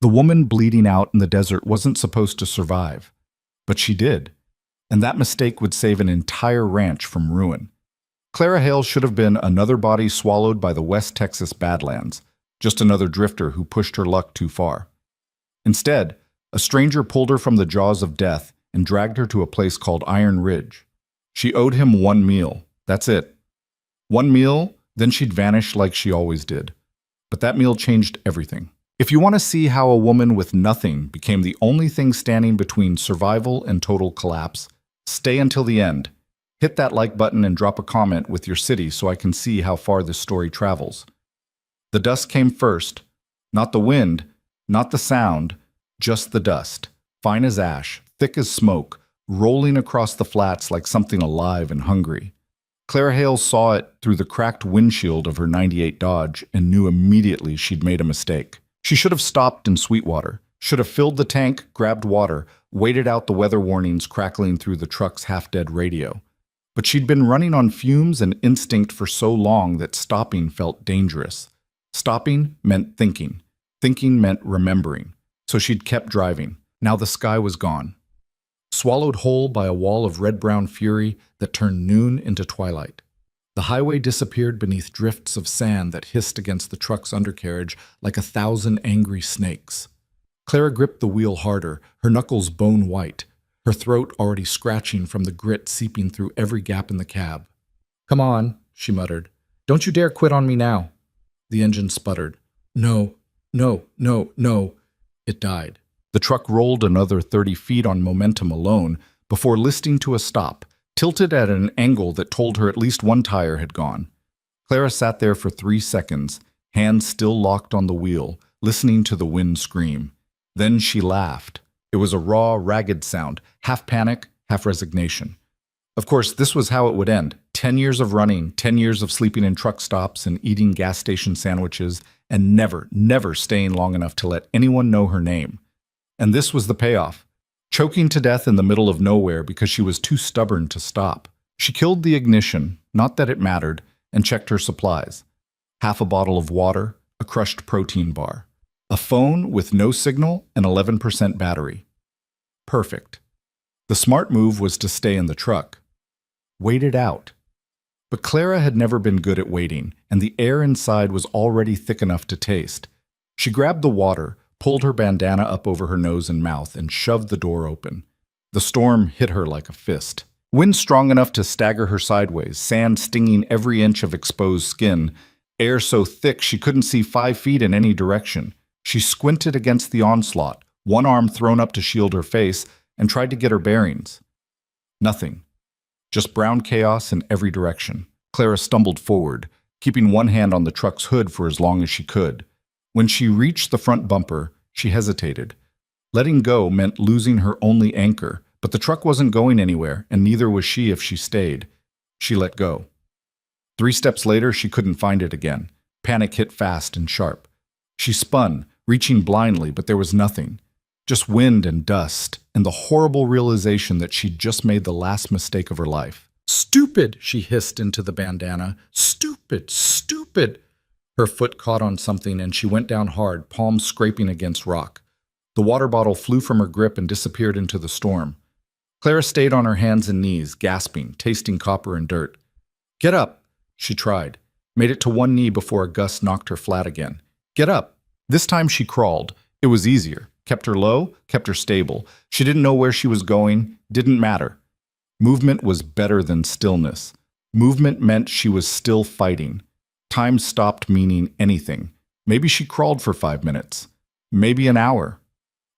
The woman bleeding out in the desert wasn't supposed to survive, but she did, and that mistake would save an entire ranch from ruin. Clara Hale should have been another body swallowed by the West Texas Badlands, just another drifter who pushed her luck too far. Instead, a stranger pulled her from the jaws of death and dragged her to a place called Iron Ridge. She owed him one meal. That's it. One meal, then she'd vanish like she always did. But that meal changed everything. If you want to see how a woman with nothing became the only thing standing between survival and total collapse, stay until the end. Hit that like button and drop a comment with your city so I can see how far this story travels. The dust came first. Not the wind, not the sound, just the dust. Fine as ash, thick as smoke, rolling across the flats like something alive and hungry. Clara Hale saw it through the cracked windshield of her '98 Dodge and knew immediately she'd made a mistake. She should have stopped in Sweetwater, should have filled the tank, grabbed water, waited out the weather warnings crackling through the truck's half-dead radio. But she'd been running on fumes and instinct for so long that stopping felt dangerous. Stopping meant thinking. Thinking meant remembering. So she'd kept driving. Now the sky was gone. Swallowed whole by a wall of red-brown fury that turned noon into twilight. The highway disappeared beneath drifts of sand that hissed against the truck's undercarriage like 1,000 angry snakes. Clara gripped the wheel harder, her knuckles bone white, her throat already scratching from the grit seeping through every gap in the cab. "Come on," she muttered. "Don't you dare quit on me now." The engine sputtered. "No, no, no, no." It died. The truck rolled another 30 feet on momentum alone before listing to a stop, tilted at an angle that told her at least one tire had gone. Clara sat there for 3 seconds, hands still locked on the wheel, listening to the wind scream. Then she laughed. It was a raw, ragged sound, half panic, half resignation. Of course, this was how it would end. 10 years of running, 10 years of sleeping in truck stops and eating gas station sandwiches, and never, never staying long enough to let anyone know her name. And this was the payoff. Choking to death in the middle of nowhere because she was too stubborn to stop. She killed the ignition, not that it mattered, and checked her supplies. Half a bottle of water, a crushed protein bar. A phone with no signal and 11% battery. Perfect. The smart move was to stay in the truck. Wait it out. But Clara had never been good at waiting, and the air inside was already thick enough to taste. She grabbed the water, pulled her bandana up over her nose and mouth, and shoved the door open. The storm hit her like a fist. Wind strong enough to stagger her sideways, sand stinging every inch of exposed skin, air so thick she couldn't see 5 feet in any direction. She squinted against the onslaught, one arm thrown up to shield her face, and tried to get her bearings. Nothing. Just brown chaos in every direction. Clara stumbled forward, keeping one hand on the truck's hood for as long as she could. When she reached the front bumper, she hesitated. Letting go meant losing her only anchor, but the truck wasn't going anywhere, and neither was she if she stayed. She let go. 3 steps later, she couldn't find it again. Panic hit fast and sharp. She spun, reaching blindly, but there was nothing. Just wind and dust, and the horrible realization that she'd just made the last mistake of her life. "Stupid!" she hissed into the bandana. "Stupid! Stupid!" Her foot caught on something and she went down hard, palms scraping against rock. The water bottle flew from her grip and disappeared into the storm. Clara stayed on her hands and knees, gasping, tasting copper and dirt. "Get up!" she tried. Made it to one knee before a gust knocked her flat again. "Get up!" This time she crawled. It was easier. Kept her low, kept her stable. She didn't know where she was going. Didn't matter. Movement was better than stillness. Movement meant she was still fighting. Time stopped meaning anything. Maybe she crawled for 5 minutes. Maybe an hour.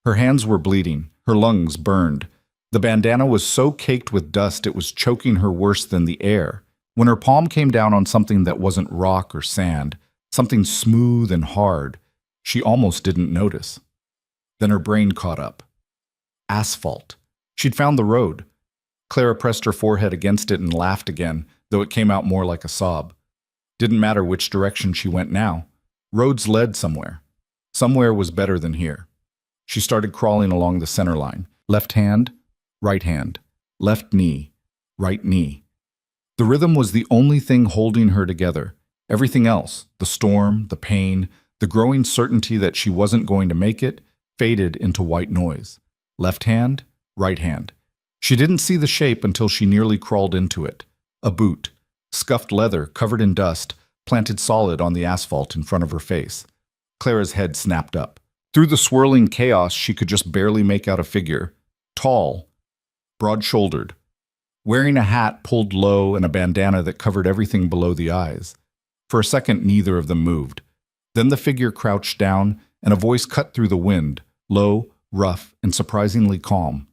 Her hands were bleeding. Her lungs burned. The bandana was so caked with dust it was choking her worse than the air. When her palm came down on something that wasn't rock or sand, something smooth and hard, she almost didn't notice. Then her brain caught up. Asphalt. She'd found the road. Clara pressed her forehead against it and laughed again, though it came out more like a sob. Didn't matter which direction she went now. Roads led somewhere. Somewhere was better than here. She started crawling along the center line. Left hand, right hand. Left knee, right knee. The rhythm was the only thing holding her together. Everything else, the storm, the pain, the growing certainty that she wasn't going to make it, faded into white noise. Left hand, right hand. She didn't see the shape until she nearly crawled into it. A boot, scuffed leather covered in dust, planted solid on the asphalt in front of her face. Clara's head snapped up. Through the swirling chaos, she could just barely make out a figure. Tall, broad-shouldered, wearing a hat pulled low and a bandana that covered everything below the eyes. For a second, neither of them moved. Then the figure crouched down, and a voice cut through the wind, low, rough, and surprisingly calm.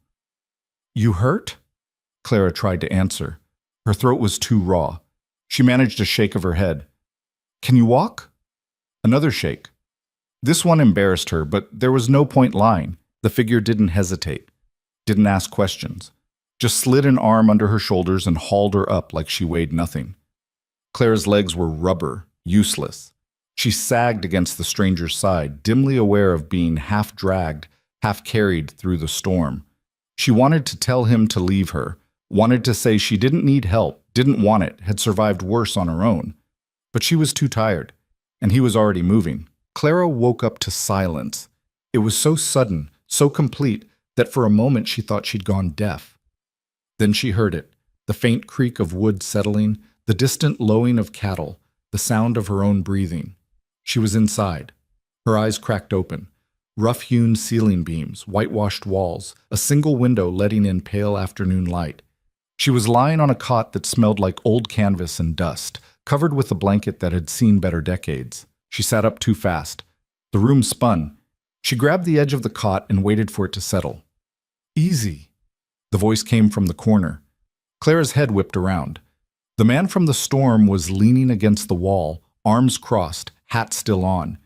"You hurt?" Clara tried to answer. Her throat was too raw. She managed a shake of her head. "Can you walk?" Another shake. This one embarrassed her, but there was no point lying. The figure didn't hesitate, didn't ask questions, just slid an arm under her shoulders and hauled her up like she weighed nothing. Clara's legs were rubber, useless. She sagged against the stranger's side, dimly aware of being half dragged, half carried through the storm. She wanted to tell him to leave her, wanted to say she didn't need help, didn't want it, had survived worse on her own. But she was too tired, and he was already moving. Clara woke up to silence. It was so sudden, so complete, that for a moment she thought she'd gone deaf. Then she heard it, the faint creak of wood settling, the distant lowing of cattle, the sound of her own breathing. She was inside. Her eyes cracked open. Rough-hewn ceiling beams, whitewashed walls, a single window letting in pale afternoon light. She was lying on a cot that smelled like old canvas and dust, covered with a blanket that had seen better decades. She sat up too fast. The room spun. She grabbed the edge of the cot and waited for it to settle. "Easy." The voice came from the corner. Clara's head whipped around. The man from the storm was leaning against the wall, arms crossed, hat still on.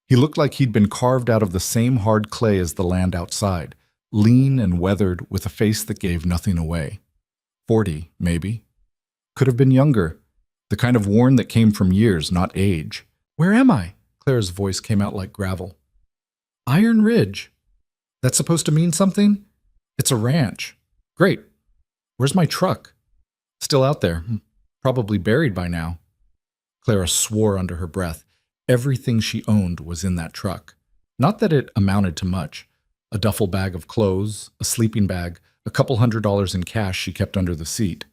He looked like he'd been carved out of the same hard clay as the land outside, lean and weathered with a face that gave nothing away. 40, maybe. Could have been younger. The kind of worn that came from years, not age. "Where am I?" Clara's voice came out like gravel. "Iron Ridge. That's supposed to mean something? It's a ranch. Great. Where's my truck?" "Still out there. Probably buried by now." Clara swore under her breath. Everything she owned was in that truck. Not that it amounted to much. A duffel bag of clothes, a sleeping bag, a couple $100s in cash she kept under the seat.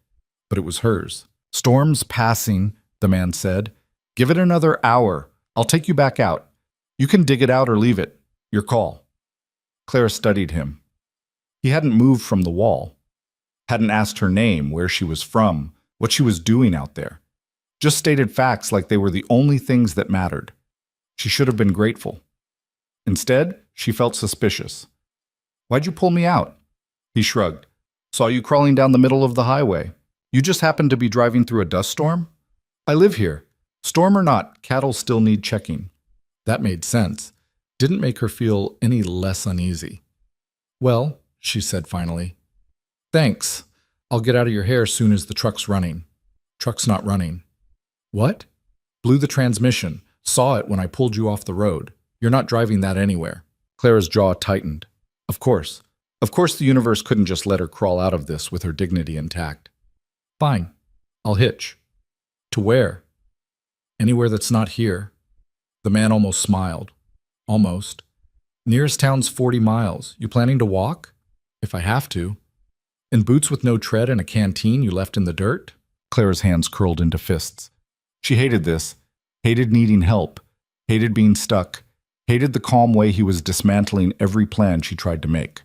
But it was hers. "Storm's passing," the man said. "Give it another hour. I'll take you back out. You can dig it out or leave it. Your call." Clara studied him. He hadn't moved from the wall. Hadn't asked her name, where she was from, what she was doing out there. Just stated facts like they were the only things that mattered. She should have been grateful. Instead, she felt suspicious. "Why'd you pull me out?" He shrugged. "Saw you crawling down the middle of the highway. You just happened to be driving through a dust storm?" "I live here. Storm or not, cattle still need checking." That made sense. Didn't make her feel any less uneasy. "Well," she said finally. "Thanks. I'll get out of your hair soon as the truck's running." "Truck's not running." "What?" "Blew the transmission. Saw it when I pulled you off the road. You're not driving that anywhere." Clara's jaw tightened. Of course. Of course the universe couldn't just let her crawl out of this with her dignity intact. "Fine. I'll hitch." "To where?" "Anywhere that's not here." The man almost smiled. "Almost. Nearest town's 40 miles. You planning to walk?" "If I have to." "In boots with no tread and a canteen you left in the dirt?" Clara's hands curled into fists. She hated this, hated needing help, hated being stuck, hated the calm way he was dismantling every plan she tried to make.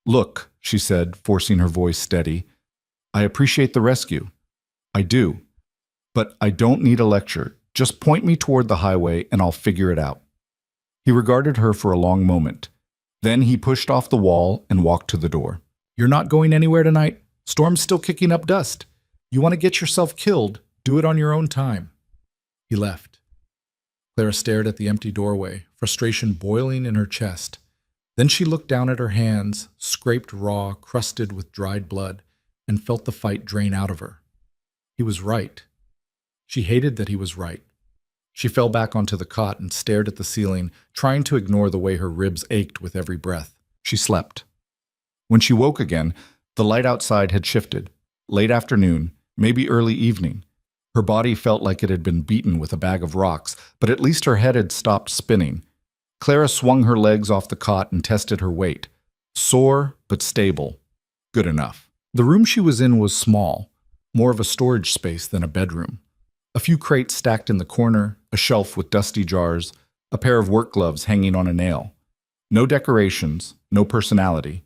"Look," she said, forcing her voice steady, "I appreciate the rescue. I do. But I don't need a lecture. Just point me toward the highway and I'll figure it out." He regarded her for a long moment. Then he pushed off the wall and walked to the door. "You're not going anywhere tonight? Storm's still kicking up dust. You want to get yourself killed? Do it on your own time." He left. Clara stared at the empty doorway, frustration boiling in her chest. Then she looked down at her hands, scraped raw, crusted with dried blood, and felt the fight drain out of her. He was right. She hated that he was right. She fell back onto the cot and stared at the ceiling, trying to ignore the way her ribs ached with every breath. She slept. When she woke again, the light outside had shifted. Late afternoon, maybe early evening. Her body felt like it had been beaten with a bag of rocks, but at least her head had stopped spinning. Clara swung her legs off the cot and tested her weight. Sore, but stable. Good enough. The room she was in was small, more of a storage space than a bedroom. A few crates stacked in the corner, a shelf with dusty jars, a pair of work gloves hanging on a nail. No decorations, no personality,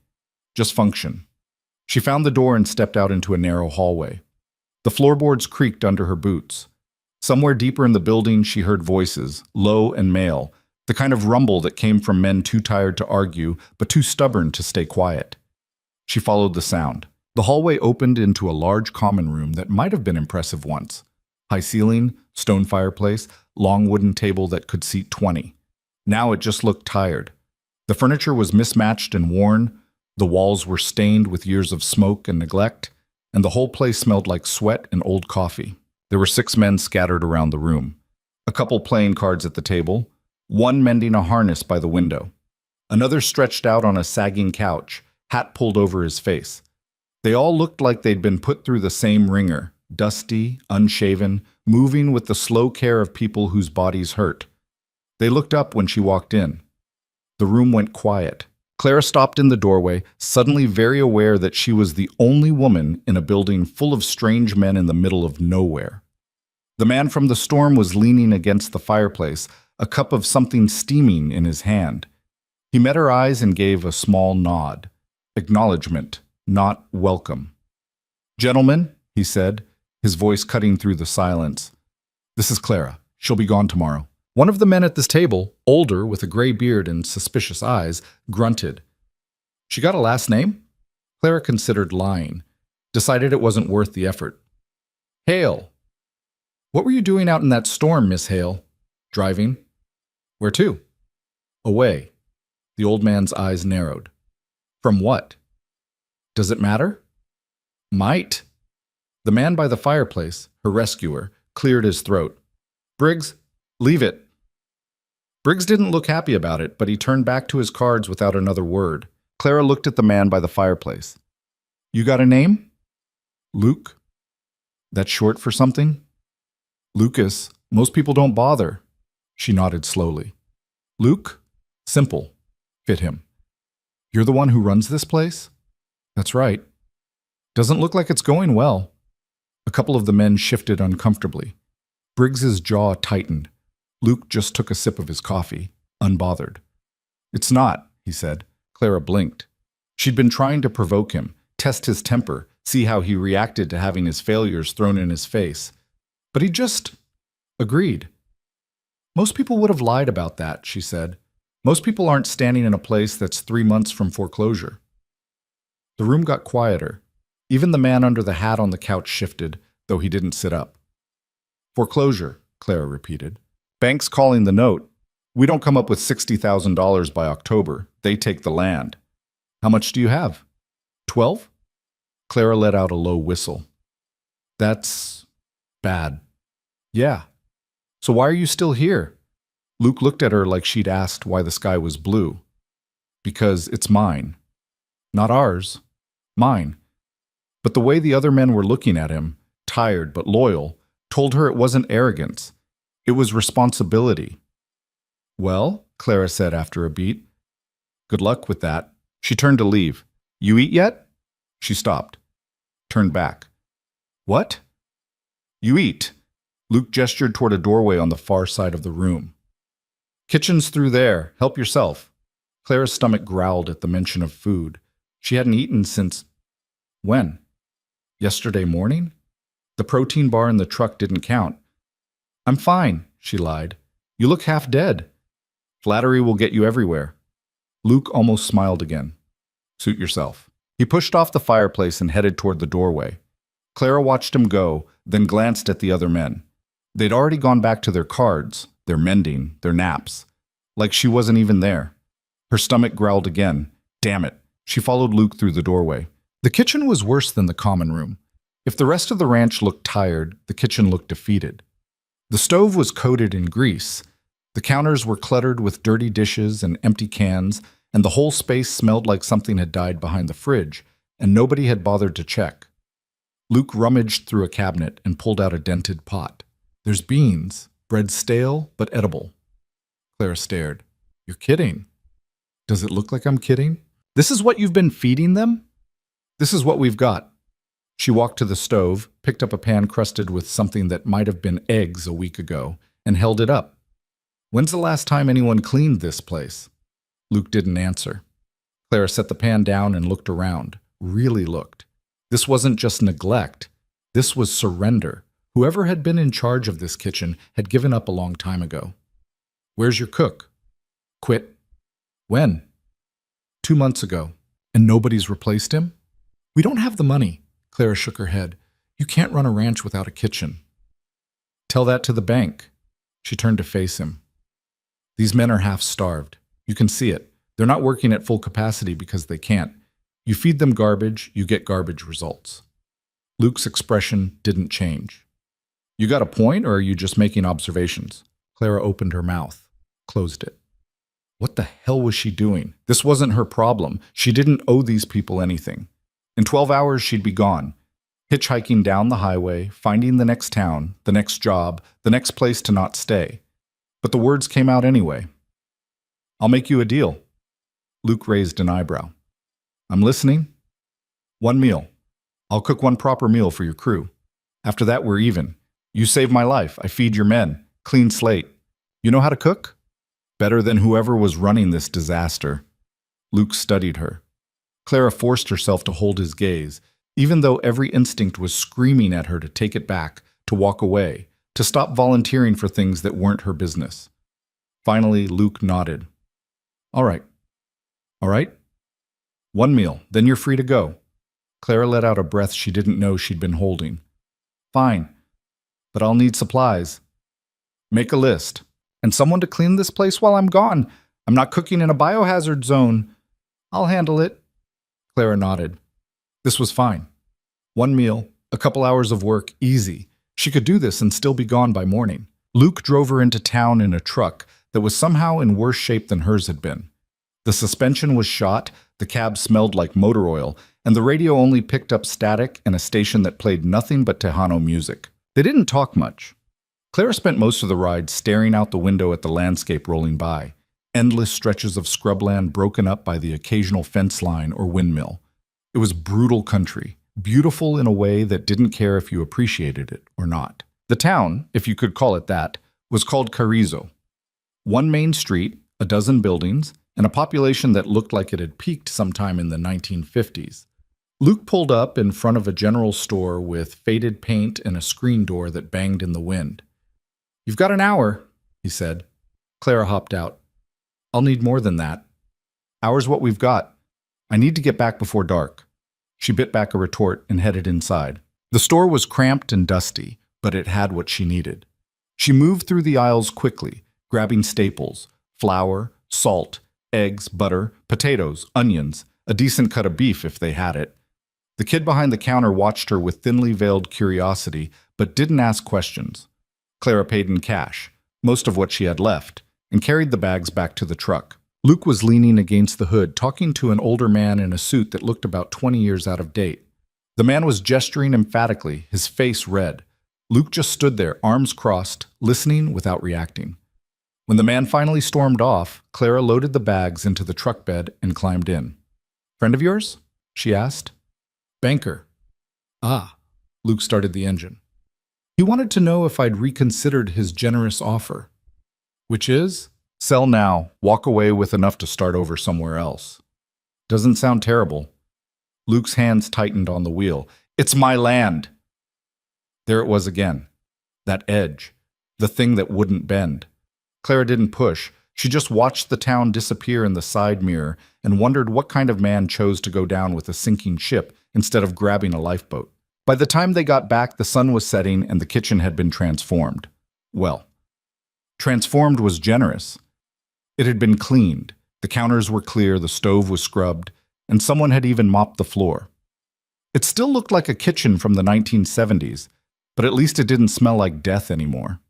just function. She found the door and stepped out into a narrow hallway. The floorboards creaked under her boots. Somewhere deeper in the building, she heard voices, low and male, the kind of rumble that came from men too tired to argue, but too stubborn to stay quiet. She followed the sound. The hallway opened into a large common room that might have been impressive once. High ceiling, stone fireplace, long wooden table that could seat 20. Now it just looked tired. The furniture was mismatched and worn, the walls were stained with years of smoke and neglect, and the whole place smelled like sweat and old coffee. There were 6 men scattered around the room. A couple playing cards at the table, one mending a harness by the window. Another stretched out on a sagging couch, hat pulled over his face. They all looked like they'd been put through the same ringer, dusty, unshaven, moving with the slow care of people whose bodies hurt. They looked up when she walked in. The room went quiet. Clara stopped in the doorway, suddenly very aware that she was the only woman in a building full of strange men in the middle of nowhere. The man from the storm was leaning against the fireplace, a cup of something steaming in his hand. He met her eyes and gave a small nod. Acknowledgement, not welcome. "Gentlemen," he said, his voice cutting through the silence. "This is Clara. She'll be gone tomorrow." One of the men at this table, older with a gray beard and suspicious eyes, grunted. "She got a last name?" Clara considered lying, decided it wasn't worth the effort. "Hale." "What were you doing out in that storm, Miss Hale?" "Driving." "Where to?" "Away." The old man's eyes narrowed. "From what?" "Does it matter?" "Might." The man by the fireplace, her rescuer, cleared his throat. "Briggs, leave it." Briggs didn't look happy about it, but he turned back to his cards without another word. Clara looked at the man by the fireplace. "You got a name?" "Luke." "That's short for something?" "Lucas. Most people don't bother." She nodded slowly. "Luke? Simple. Fit him." "You're the one who runs this place?" "That's right." "Doesn't look like it's going well." A couple of the men shifted uncomfortably. Briggs's jaw tightened. Luke just took a sip of his coffee, unbothered. "It's not," he said. Clara blinked. She'd been trying to provoke him, test his temper, see how he reacted to having his failures thrown in his face. But he just agreed. "Most people would have lied about that," she said. "Most people aren't standing in a place that's 3 months from foreclosure." The room got quieter. Even the man under the hat on the couch shifted, though he didn't sit up. "Foreclosure," Clara repeated. "Bank's calling the note. We don't come up with $60,000 by October. They take the land." "How much do you have?" 12? Clara let out a low whistle. "That's bad." "Yeah. So why are you still here?" Luke looked at her like she'd asked why the sky was blue. "Because it's mine." "Not ours. Mine." But the way the other men were looking at him, tired but loyal, told her it wasn't arrogance. It was responsibility. "Well," Clara said after a beat. "Good luck with that." She turned to leave. "You eat yet?" She stopped. Turned back. "What?" "You eat." Luke gestured toward a doorway on the far side of the room. "Kitchen's through there. Help yourself." Clara's stomach growled at the mention of food. She hadn't eaten since... When? Yesterday morning? The protein bar in the truck didn't count. "I'm fine," she lied. "You look half dead." "Flattery will get you everywhere." Luke almost smiled again. "Suit yourself." He pushed off the fireplace and headed toward the doorway. Clara watched him go, then glanced at the other men. They'd already gone back to their cards, their mending, their naps. Like she wasn't even there. Her stomach growled again. Damn it. She followed Luke through the doorway. The kitchen was worse than the common room. If the rest of the ranch looked tired, the kitchen looked defeated. The stove was coated in grease. The counters were cluttered with dirty dishes and empty cans, and the whole space smelled like something had died behind the fridge, and nobody had bothered to check. Luke rummaged through a cabinet and pulled out a dented pot. "There's beans, bread stale but edible." Clara stared. You're kidding. Does it look like I'm kidding? This is what you've been feeding them? This is what we've got. She walked to the stove, picked up a pan crusted with something that might have been eggs a week ago, and held it up. When's the last time anyone cleaned this place? Luke didn't answer. Clara set the pan down and looked around, really looked. This wasn't just neglect. This was surrender. Whoever had been in charge of this kitchen had given up a long time ago. Where's your cook? Quit. When? 2 months ago. And nobody's replaced him? We don't have the money. Clara shook her head. You can't run a ranch without a kitchen. Tell that to the bank. She turned to face him. These men are half-starved. You can see it. They're not working at full capacity because they can't. You feed them garbage, you get garbage results. Luke's expression didn't change. You got a point, or are you just making observations? Clara opened her mouth, closed it. What the hell was she doing? This wasn't her problem. She didn't owe these people anything. In 12 hours, she'd be gone, hitchhiking down the highway, finding the next town, the next job, the next place to not stay. But the words came out anyway. I'll make you a deal. Luke raised an eyebrow. I'm listening. 1 meal. I'll cook 1 proper meal for your crew. After that, we're even. You save my life. I feed your men. Clean slate. You know how to cook? Better than whoever was running this disaster. Luke studied her. Clara forced herself to hold his gaze, even though every instinct was screaming at her to take it back, to walk away, to stop volunteering for things that weren't her business. Finally, Luke nodded. All right. All right? 1 meal, then you're free to go. Clara let out a breath she didn't know she'd been holding. Fine, but I'll need supplies. Make a list. And someone to clean this place while I'm gone. I'm not cooking in a biohazard zone. I'll handle it. Clara nodded. This was fine. 1 meal, a couple hours of work, easy. She could do this and still be gone by morning. Luke drove her into town in a truck that was somehow in worse shape than hers had been. The suspension was shot, the cab smelled like motor oil, and the radio only picked up static and a station that played nothing but Tejano music. They didn't talk much. Clara spent most of the ride staring out the window at the landscape rolling by, endless stretches of scrubland broken up by the occasional fence line or windmill. It was brutal country, beautiful in a way that didn't care if you appreciated it or not. The town, if you could call it that, was called Carrizo. 1 main street, a dozen buildings, and a population that looked like it had peaked sometime in the 1950s. Luke pulled up in front of a general store with faded paint and a screen door that banged in the wind. You've got an hour, he said. Clara hopped out. I'll need more than that. Hour's what we've got. I need to get back before dark. She bit back a retort and headed inside. The store was cramped and dusty, but it had what she needed. She moved through the aisles quickly, grabbing staples, flour, salt, eggs, butter, potatoes, onions, a decent cut of beef if they had it. The kid behind the counter watched her with thinly veiled curiosity, but didn't ask questions. Clara paid in cash, most of what she had left, and carried the bags back to the truck. Luke was leaning against the hood, talking to an older man in a suit that looked about 20 years out of date. The man was gesturing emphatically, his face red. Luke just stood there, arms crossed, listening without reacting. When the man finally stormed off, Clara loaded the bags into the truck bed and climbed in. Friend of yours? She asked. Banker. Ah. Luke started the engine. He wanted to know if I'd reconsidered his generous offer. Which is? Sell now, walk away with enough to start over somewhere else. Doesn't sound terrible. Luke's hands tightened on the wheel. It's my land. There it was again. That edge. The thing that wouldn't bend. Clara didn't push. She just watched the town disappear in the side mirror and wondered what kind of man chose to go down with a sinking ship instead of grabbing a lifeboat. By the time they got back, the sun was setting and the kitchen had been transformed. Well, transformed was generous. It had been cleaned. The counters were clear, the stove was scrubbed, and someone had even mopped the floor. It still looked like a kitchen from the 1970s, but at least it didn't smell like death anymore.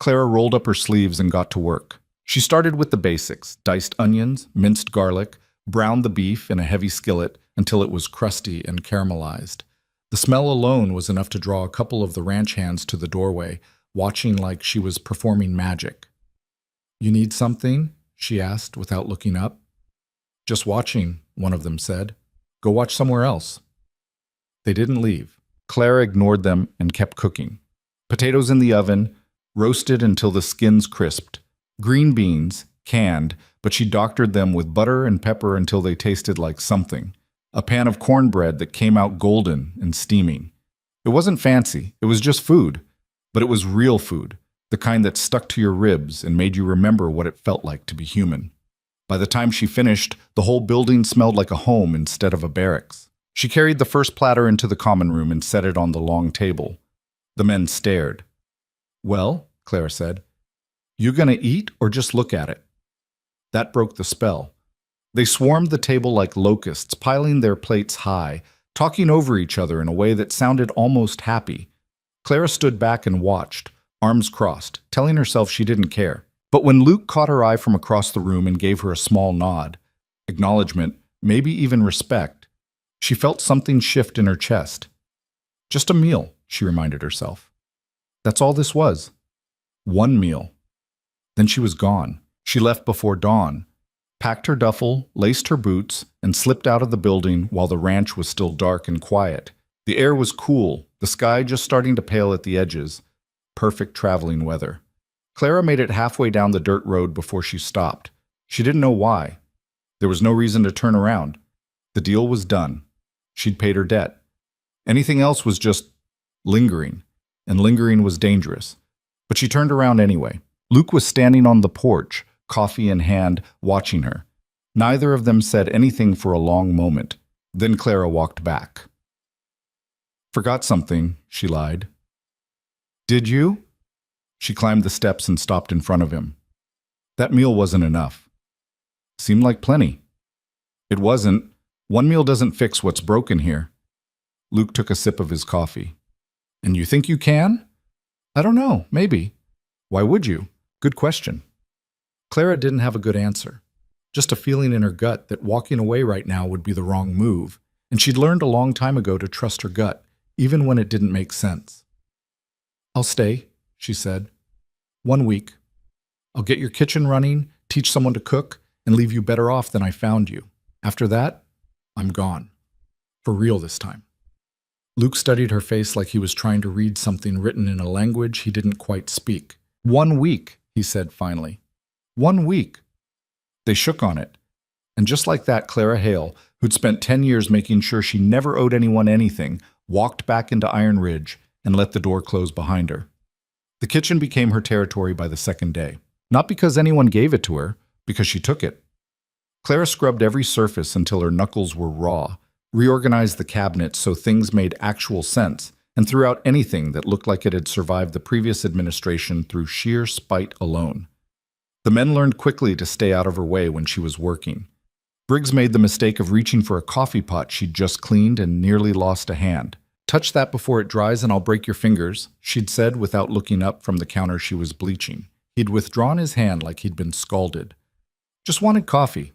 Clara rolled up her sleeves and got to work. She started with the basics, diced onions, minced garlic, browned the beef in a heavy skillet until it was crusty and caramelized. The smell alone was enough to draw a couple of the ranch hands to the doorway, watching like she was performing magic. You need something? she asked without looking up. Just watching, one of them said. Go watch somewhere else. They didn't leave. Clara ignored them and kept cooking. Potatoes in the oven, roasted until the skins crisped. Green beans, canned, but she doctored them with butter and pepper until they tasted like something. A pan of cornbread that came out golden and steaming. It wasn't fancy, it was just food. But it was real food, the kind that stuck to your ribs and made you remember what it felt like to be human. By the time she finished, the whole building smelled like a home instead of a barracks. She carried the first platter into the common room and set it on the long table. The men stared. Well, Clara said, you gonna eat or just look at it? That broke the spell. They swarmed the table like locusts, piling their plates high, talking over each other in a way that sounded almost happy. Clara stood back and watched, arms crossed, telling herself she didn't care. But when Luke caught her eye from across the room and gave her a small nod, acknowledgement, maybe even respect, she felt something shift in her chest. Just a meal, she reminded herself. That's all this was. One meal. Then she was gone. She left before dawn, packed her duffel, laced her boots, and slipped out of the building while the ranch was still dark and quiet. The air was cool, the sky just starting to pale at the edges. Perfect traveling weather. Clara made it halfway down the dirt road before she stopped. She didn't know why. There was no reason to turn around. The deal was done. She'd paid her debt. Anything else was just lingering, and lingering was dangerous. But she turned around anyway. Luke was standing on the porch, coffee in hand, watching her. Neither of them said anything for a long moment. Then Clara walked back. Forgot something, she lied. Did you? She climbed the steps and stopped in front of him. That meal wasn't enough. Seemed like plenty. It wasn't. One meal doesn't fix what's broken here. Luke took a sip of his coffee. And you think you can? I don't know, maybe. Why would you? Good question. Clara didn't have a good answer. Just a feeling in her gut that walking away right now would be the wrong move, and she'd learned a long time ago to trust her gut, even when it didn't make sense. I'll stay, she said. 1 week. I'll get your kitchen running, teach someone to cook, and leave you better off than I found you. After that, I'm gone. For real this time. Luke studied her face like he was trying to read something written in a language he didn't quite speak. 1 week, he said finally. 1 week. They shook on it. And just like that, Clara Hale, who'd spent 10 years making sure she never owed anyone anything, walked back into Iron Ridge and let the door close behind her. The kitchen became her territory by the second day. Not because anyone gave it to her, because she took it. Clara scrubbed every surface until her knuckles were raw, reorganized the cabinets so things made actual sense, and threw out anything that looked like it had survived the previous administration through sheer spite alone. The men learned quickly to stay out of her way when she was working. Briggs made the mistake of reaching for a coffee pot she'd just cleaned and nearly lost a hand. Touch that before it dries and I'll break your fingers, she'd said without looking up from the counter she was bleaching. He'd withdrawn his hand like he'd been scalded. Just wanted coffee.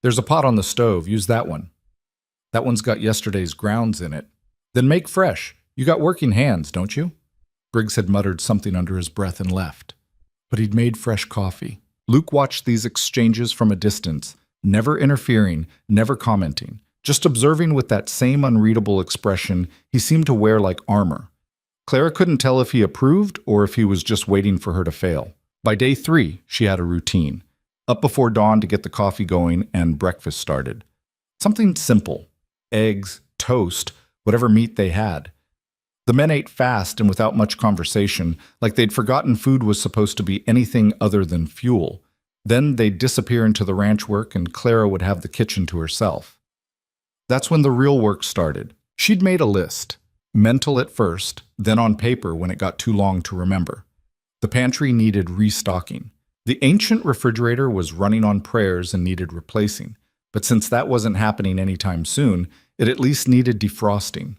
There's a pot on the stove, use that one. That one's got yesterday's grounds in it. Then make fresh. You got working hands, don't you? Briggs had muttered something under his breath and left. But he'd made fresh coffee. Luke watched these exchanges from a distance, never interfering, never commenting, just observing with that same unreadable expression he seemed to wear like armor. Clara couldn't tell if he approved or if he was just waiting for her to fail. By day 3, she had a routine. Up before dawn to get the coffee going and breakfast started. Something simple. Eggs, toast, whatever meat they had. The men ate fast and without much conversation, like they'd forgotten food was supposed to be anything other than fuel. Then they'd disappear into the ranch work and Clara would have the kitchen to herself. That's when the real work started. She'd made a list, mental at first, then on paper when it got too long to remember. The pantry needed restocking. The ancient refrigerator was running on prayers and needed replacing, but since that wasn't happening anytime soon, it at least needed defrosting.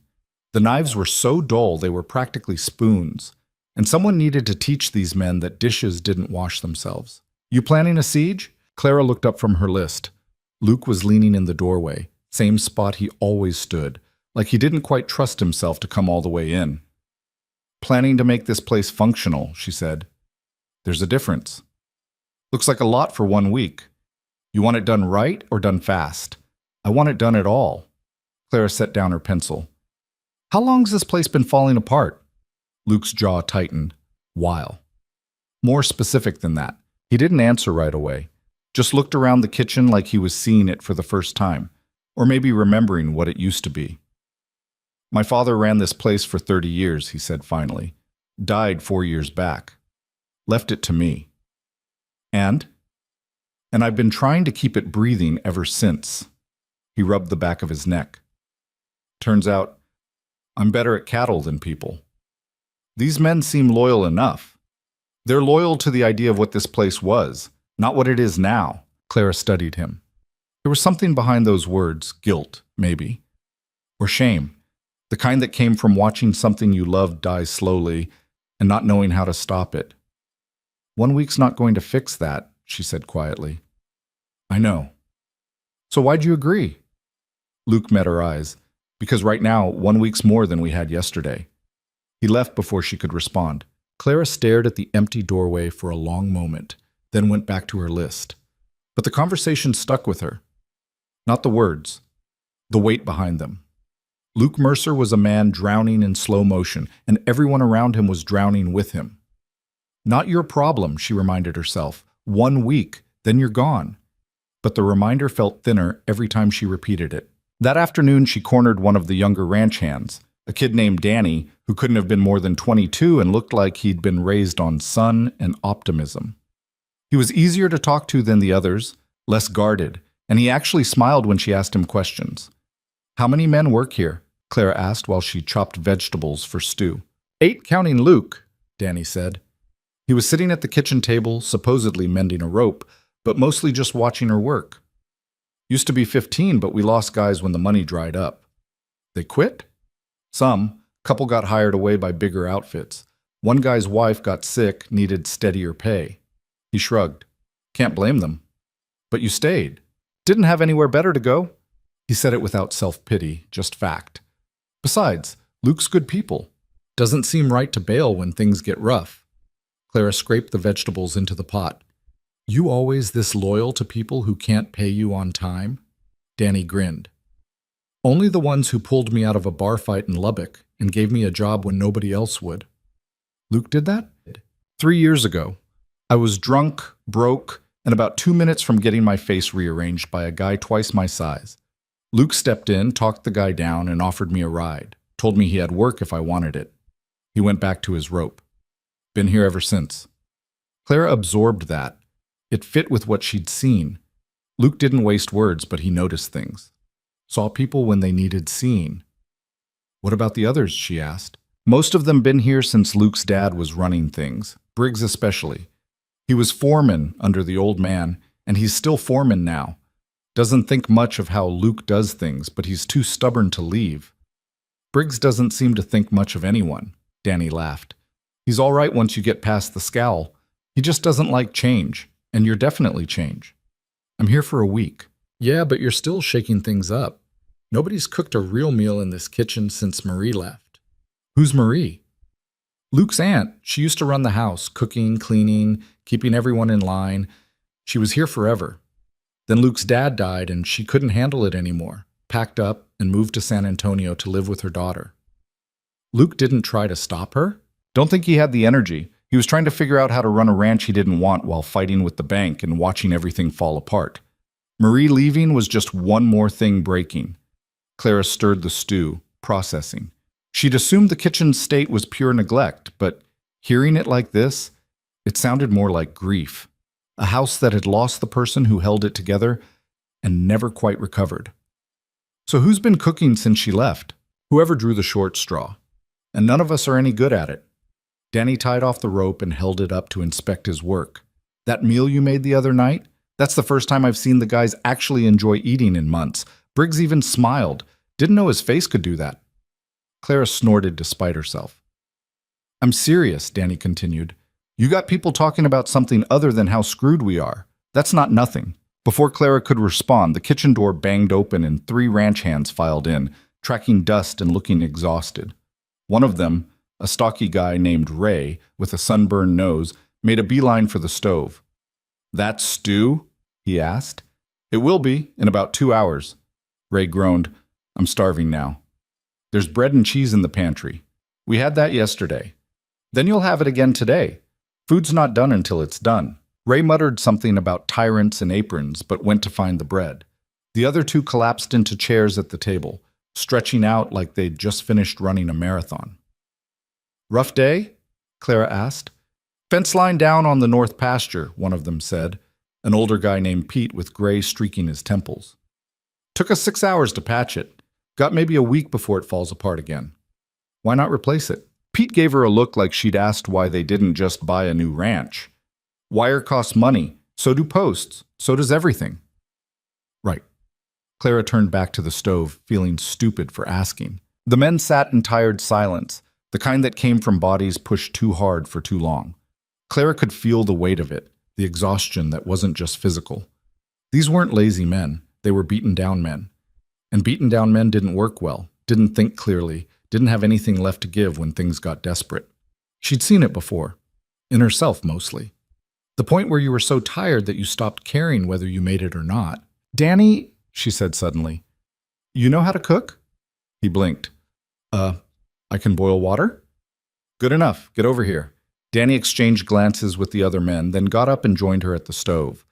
The knives were so dull they were practically spoons, and someone needed to teach these men that dishes didn't wash themselves. You planning a siege? Clara looked up from her list. Luke was leaning in the doorway, same spot he always stood, like he didn't quite trust himself to come all the way in. Planning to make this place functional, she said. There's a difference. Looks like a lot for 1 week. You want it done right or done fast? I want it done at all. Clara set down her pencil. How long's this place been falling apart? Luke's jaw tightened. While. More specific than that. He didn't answer right away. Just looked around the kitchen like he was seeing it for the first time, or maybe remembering what it used to be. My father ran this place for 30 years, he said finally. Died 4 years back. Left it to me. And I've been trying to keep it breathing ever since. He rubbed the back of his neck. Turns out, I'm better at cattle than people. These men seem loyal enough. They're loyal to the idea of what this place was, not what it is now. Clara studied him. There was something behind those words, guilt, maybe. Or shame, the kind that came from watching something you loved die slowly and not knowing how to stop it. 1 week's not going to fix that, she said quietly. I know. So why'd you agree? Luke met her eyes. Because right now, 1 week's more than we had yesterday. He left before she could respond. Clara stared at the empty doorway for a long moment, then went back to her list. But the conversation stuck with her. Not the words, the weight behind them. Luke Mercer was a man drowning in slow motion, and everyone around him was drowning with him. Not your problem, she reminded herself. 1 week, then you're gone. But the reminder felt thinner every time she repeated it. That afternoon, she cornered one of the younger ranch hands, a kid named Danny, who couldn't have been more than 22 and looked like he'd been raised on sun and optimism. He was easier to talk to than the others, less guarded, and he actually smiled when she asked him questions. How many men work here? Clara asked while she chopped vegetables for stew. 8 counting Luke, Danny said. He was sitting at the kitchen table, supposedly mending a rope, but mostly just watching her work. Used to be 15, but we lost guys when the money dried up. They quit? Some. Couple got hired away by bigger outfits. One guy's wife got sick, needed steadier pay. He shrugged. Can't blame them. But you stayed. Didn't have anywhere better to go? He said it without self-pity, just fact. Besides, Luke's good people. Doesn't seem right to bail when things get rough. Clara scraped the vegetables into the pot. You always this loyal to people who can't pay you on time? Danny grinned. Only the ones who pulled me out of a bar fight in Lubbock and gave me a job when nobody else would. Luke did that? 3 years ago. I was drunk, broke, and about 2 minutes from getting my face rearranged by a guy twice my size. Luke stepped in, talked the guy down, and offered me a ride. Told me he had work if I wanted it. He went back to his rope. Been here ever since. Clara absorbed that. It fit with what she'd seen. Luke didn't waste words, but he noticed things. Saw people when they needed seeing. What about the others, she asked. Most of them been here since Luke's dad was running things, Briggs especially. He was foreman under the old man, and he's still foreman now. Doesn't think much of how Luke does things, but he's too stubborn to leave. Briggs doesn't seem to think much of anyone, Danny laughed. He's all right once you get past the scowl. He just doesn't like change. And you're definitely change. I'm here for a week. Yeah, but you're still shaking things up. Nobody's cooked a real meal in this kitchen since Marie left. Who's Marie? Luke's aunt. She used to run the house, cooking, cleaning, keeping everyone in line. She was here forever. Then Luke's dad died and she couldn't handle it anymore. Packed up and moved to San Antonio to live with her daughter. Luke didn't try to stop her? Don't think he had the energy. He was trying to figure out how to run a ranch he didn't want while fighting with the bank and watching everything fall apart. Marie leaving was just one more thing breaking. Clara stirred the stew, processing. She'd assumed the kitchen's state was pure neglect, but hearing it like this, it sounded more like grief. A house that had lost the person who held it together and never quite recovered. So who's been cooking since she left? Whoever drew the short straw. And none of us are any good at it. Danny tied off the rope and held it up to inspect his work. That meal you made the other night? That's the first time I've seen the guys actually enjoy eating in months. Briggs even smiled. Didn't know his face could do that. Clara snorted despite herself. I'm serious, Danny continued. You got people talking about something other than how screwed we are. That's not nothing. Before Clara could respond, the kitchen door banged open and 3 ranch hands filed in, tracking dust and looking exhausted. One of them, a stocky guy named Ray with a sunburned nose, made a beeline for the stove. That stew? He asked. It will be, in about 2 hours. Ray groaned. I'm starving now. There's bread and cheese in the pantry. We had that yesterday. Then you'll have it again today. Food's not done until it's done. Ray muttered something about tyrants and aprons, but went to find the bread. The other two collapsed into chairs at the table, stretching out like they'd just finished running a marathon. Rough day? Clara asked. Fence line down on the north pasture, one of them said, an older guy named Pete with gray streaking his temples. Took us 6 hours to patch it. Got maybe a week before it falls apart again. Why not replace it? Pete gave her a look like she'd asked why they didn't just buy a new ranch. Wire costs money, so do posts, so does everything. Right. Clara turned back to the stove, feeling stupid for asking. The men sat in tired silence, the kind that came from bodies pushed too hard for too long. Clara could feel the weight of it, the exhaustion that wasn't just physical. These weren't lazy men, they were beaten down men. And beaten down men didn't work well, didn't think clearly, didn't have anything left to give when things got desperate. She'd seen it before, in herself mostly. The point where you were so tired that you stopped caring whether you made it or not. Danny, she said suddenly, you know how to cook? He blinked. I can boil water? Good enough, get over here. Danny exchanged glances with the other men, then got up and joined her at the stove.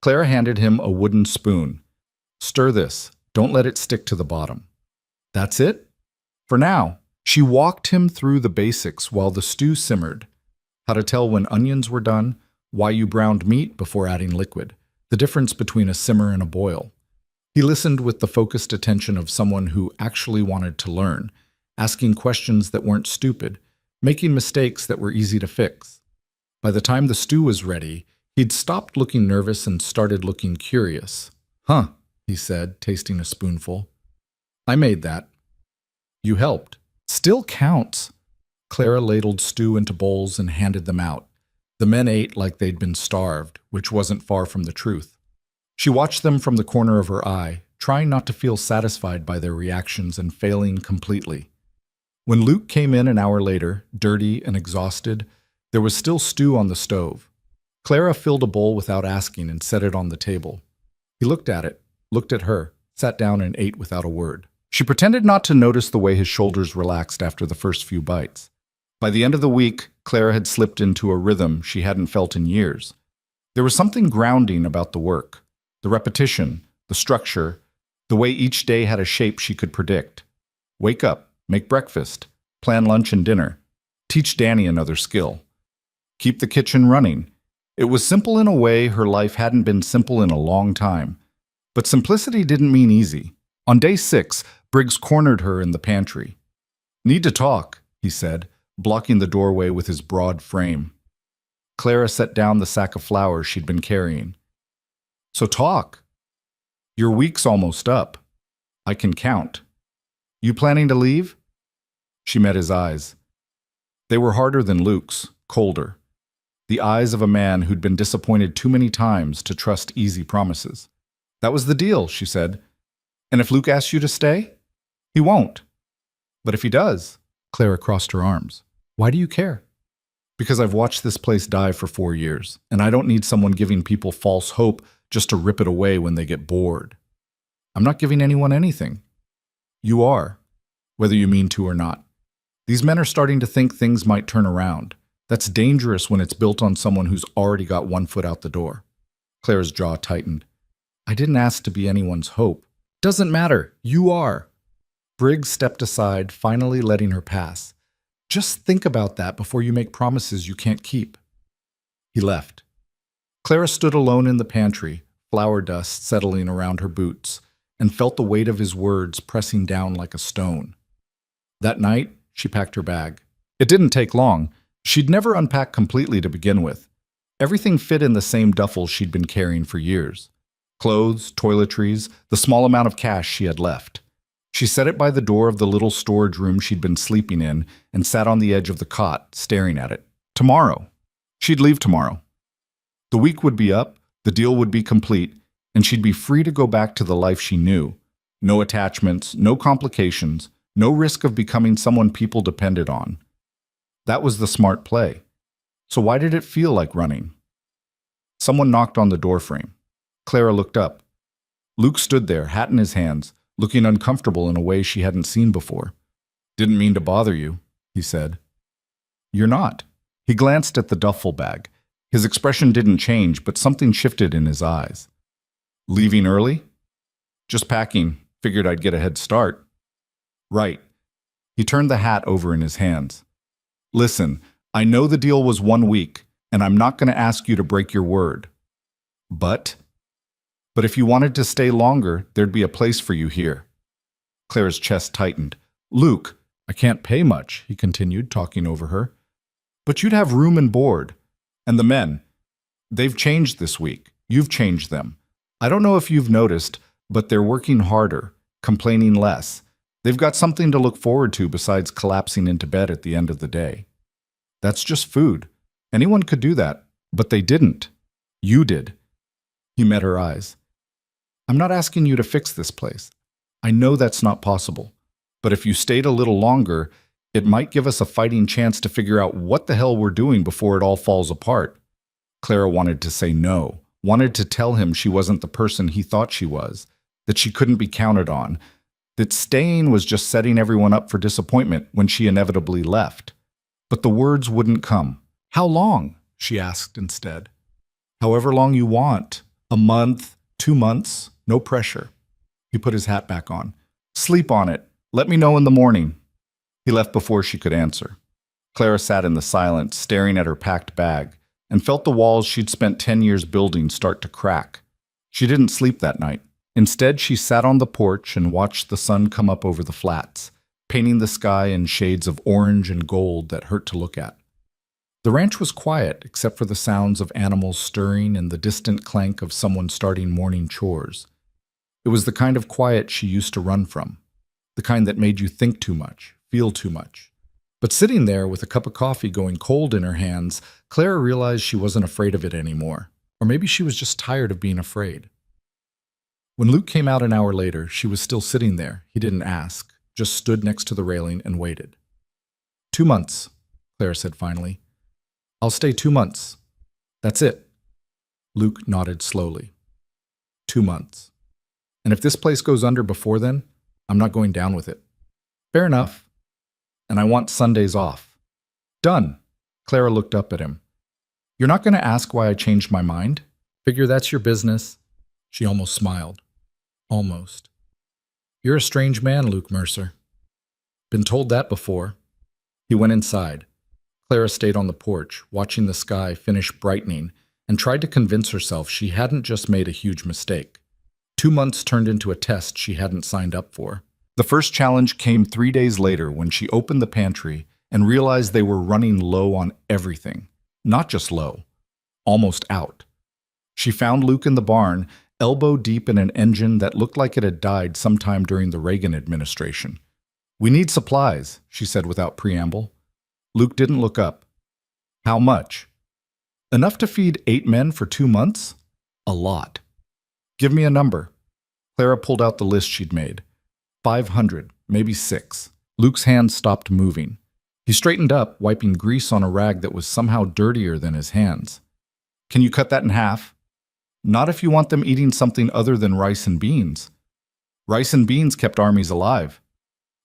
Clara handed him a wooden spoon. Stir this, don't let it stick to the bottom. That's it? For now. She walked him through the basics while the stew simmered. How to tell when onions were done, why you browned meat before adding liquid, the difference between a simmer and a boil. He listened with the focused attention of someone who actually wanted to learn, asking questions that weren't stupid, making mistakes that were easy to fix. By the time the stew was ready, he'd stopped looking nervous and started looking curious. Huh, he said, tasting a spoonful. I made that. You helped. Still counts. Clara ladled stew into bowls and handed them out. The men ate like they'd been starved, which wasn't far from the truth. She watched them from the corner of her eye, trying not to feel satisfied by their reactions and failing completely. When Luke came in an hour later, dirty and exhausted, there was still stew on the stove. Clara filled a bowl without asking and set it on the table. He looked at it, looked at her, sat down and ate without a word. She pretended not to notice the way his shoulders relaxed after the first few bites. By the end of the week, Clara had slipped into a rhythm she hadn't felt in years. There was something grounding about the work, the repetition, the structure, the way each day had a shape she could predict. Wake up, make breakfast, plan lunch and dinner, teach Danny another skill. Keep the kitchen running. It was simple in a way her life hadn't been simple in a long time. But simplicity didn't mean easy. On day 6, Briggs cornered her in the pantry. Need to talk, he said, blocking the doorway with his broad frame. Clara set down the sack of flour she'd been carrying. So talk. Your week's almost up. I can count. You planning to leave? She met his eyes. They were harder than Luke's, colder. The eyes of a man who'd been disappointed too many times to trust easy promises. That was the deal, she said. And if Luke asks you to stay? He won't. But if he does, Clara crossed her arms. Why do you care? Because I've watched this place die for 4 years, and I don't need someone giving people false hope just to rip it away when they get bored. I'm not giving anyone anything. You are, whether you mean to or not. These men are starting to think things might turn around. That's dangerous when it's built on someone who's already got one foot out the door. Clara's jaw tightened. I didn't ask to be anyone's hope. Doesn't matter. You are. Briggs stepped aside, finally letting her pass. Just think about that before you make promises you can't keep. He left. Clara stood alone in the pantry, flour dust settling around her boots, and felt the weight of his words pressing down like a stone. That night, she packed her bag. It didn't take long. She'd never unpacked completely to begin with. Everything fit in the same duffel she'd been carrying for years. Clothes, toiletries, the small amount of cash she had left. She set it by the door of the little storage room she'd been sleeping in and sat on the edge of the cot, staring at it. Tomorrow. She'd leave tomorrow. The week would be up, the deal would be complete, and she'd be free to go back to the life she knew. No attachments, no complications, no risk of becoming someone people depended on. That was the smart play. So why did it feel like running? Someone knocked on the doorframe. Clara looked up. Luke stood there, hat in his hands, looking uncomfortable in a way she hadn't seen before. "Didn't mean to bother you," he said. "You're not." He glanced at the duffel bag. His expression didn't change, but something shifted in his eyes. "Leaving early?" "Just packing. Figured I'd get a head start." "Right." He turned the hat over in his hands. "Listen, I know the deal was 1 week, and I'm not going to ask you to break your word. But if you wanted to stay longer, there'd be a place for you here." Clara's chest tightened. "Luke, I can't pay much," he continued, talking over her. "But you'd have room and board. And the men, they've changed this week. You've changed them. I don't know if you've noticed, but they're working harder, complaining less. They've got something to look forward to besides collapsing into bed at the end of the day. That's just food. Anyone could do that, but they didn't. You did." He met her eyes. "I'm not asking you to fix this place. I know that's not possible. But if you stayed a little longer, it might give us a fighting chance to figure out what the hell we're doing before it all falls apart." Clara wanted to say no, wanted to tell him she wasn't the person he thought she was, that she couldn't be counted on, that staying was just setting everyone up for disappointment when she inevitably left. But the words wouldn't come. "How long?" she asked instead. "However long you want. A month, 2 months, no pressure." He put his hat back on. "Sleep on it. Let me know in the morning." He left before she could answer. Clara sat in the silence, staring at her packed bag, and felt the walls she'd spent 10 years building start to crack. She didn't sleep that night. Instead, she sat on the porch and watched the sun come up over the flats, painting the sky in shades of orange and gold that hurt to look at. The ranch was quiet, except for the sounds of animals stirring and the distant clank of someone starting morning chores. It was the kind of quiet she used to run from, the kind that made you think too much, feel too much. But sitting there with a cup of coffee going cold in her hands, Clara realized she wasn't afraid of it anymore. Or maybe she was just tired of being afraid. When Luke came out an hour later, she was still sitting there. He didn't ask, just stood next to the railing and waited. 2 months, Clara said finally. "I'll stay 2 months. That's it." Luke nodded slowly. 2 months. "And if this place goes under before then, I'm not going down with it." "Fair enough. And I want Sundays off." "Done." Clara looked up at him. "You're not going to ask why I changed my mind? Figure that's your business." She almost smiled. Almost. "You're a strange man, Luke Mercer." "Been told that before." He went inside. Clara stayed on the porch, watching the sky finish brightening, and tried to convince herself she hadn't just made a huge mistake. 2 months turned into a test she hadn't signed up for. The first challenge came 3 days later when she opened the pantry and realized they were running low on everything. Not just low, almost out. She found Luke in the barn, elbow deep in an engine that looked like it had died sometime during the Reagan administration. "We need supplies," she said without preamble. Luke didn't look up. "How much?" "Enough to feed 8 men for 2 months? A lot." "Give me a number." Clara pulled out the list she'd made. 500, maybe 6. Luke's hands stopped moving. He straightened up, wiping grease on a rag that was somehow dirtier than his hands. "Can you cut that in half?" "Not if you want them eating something other than rice and beans." "Rice and beans kept armies alive."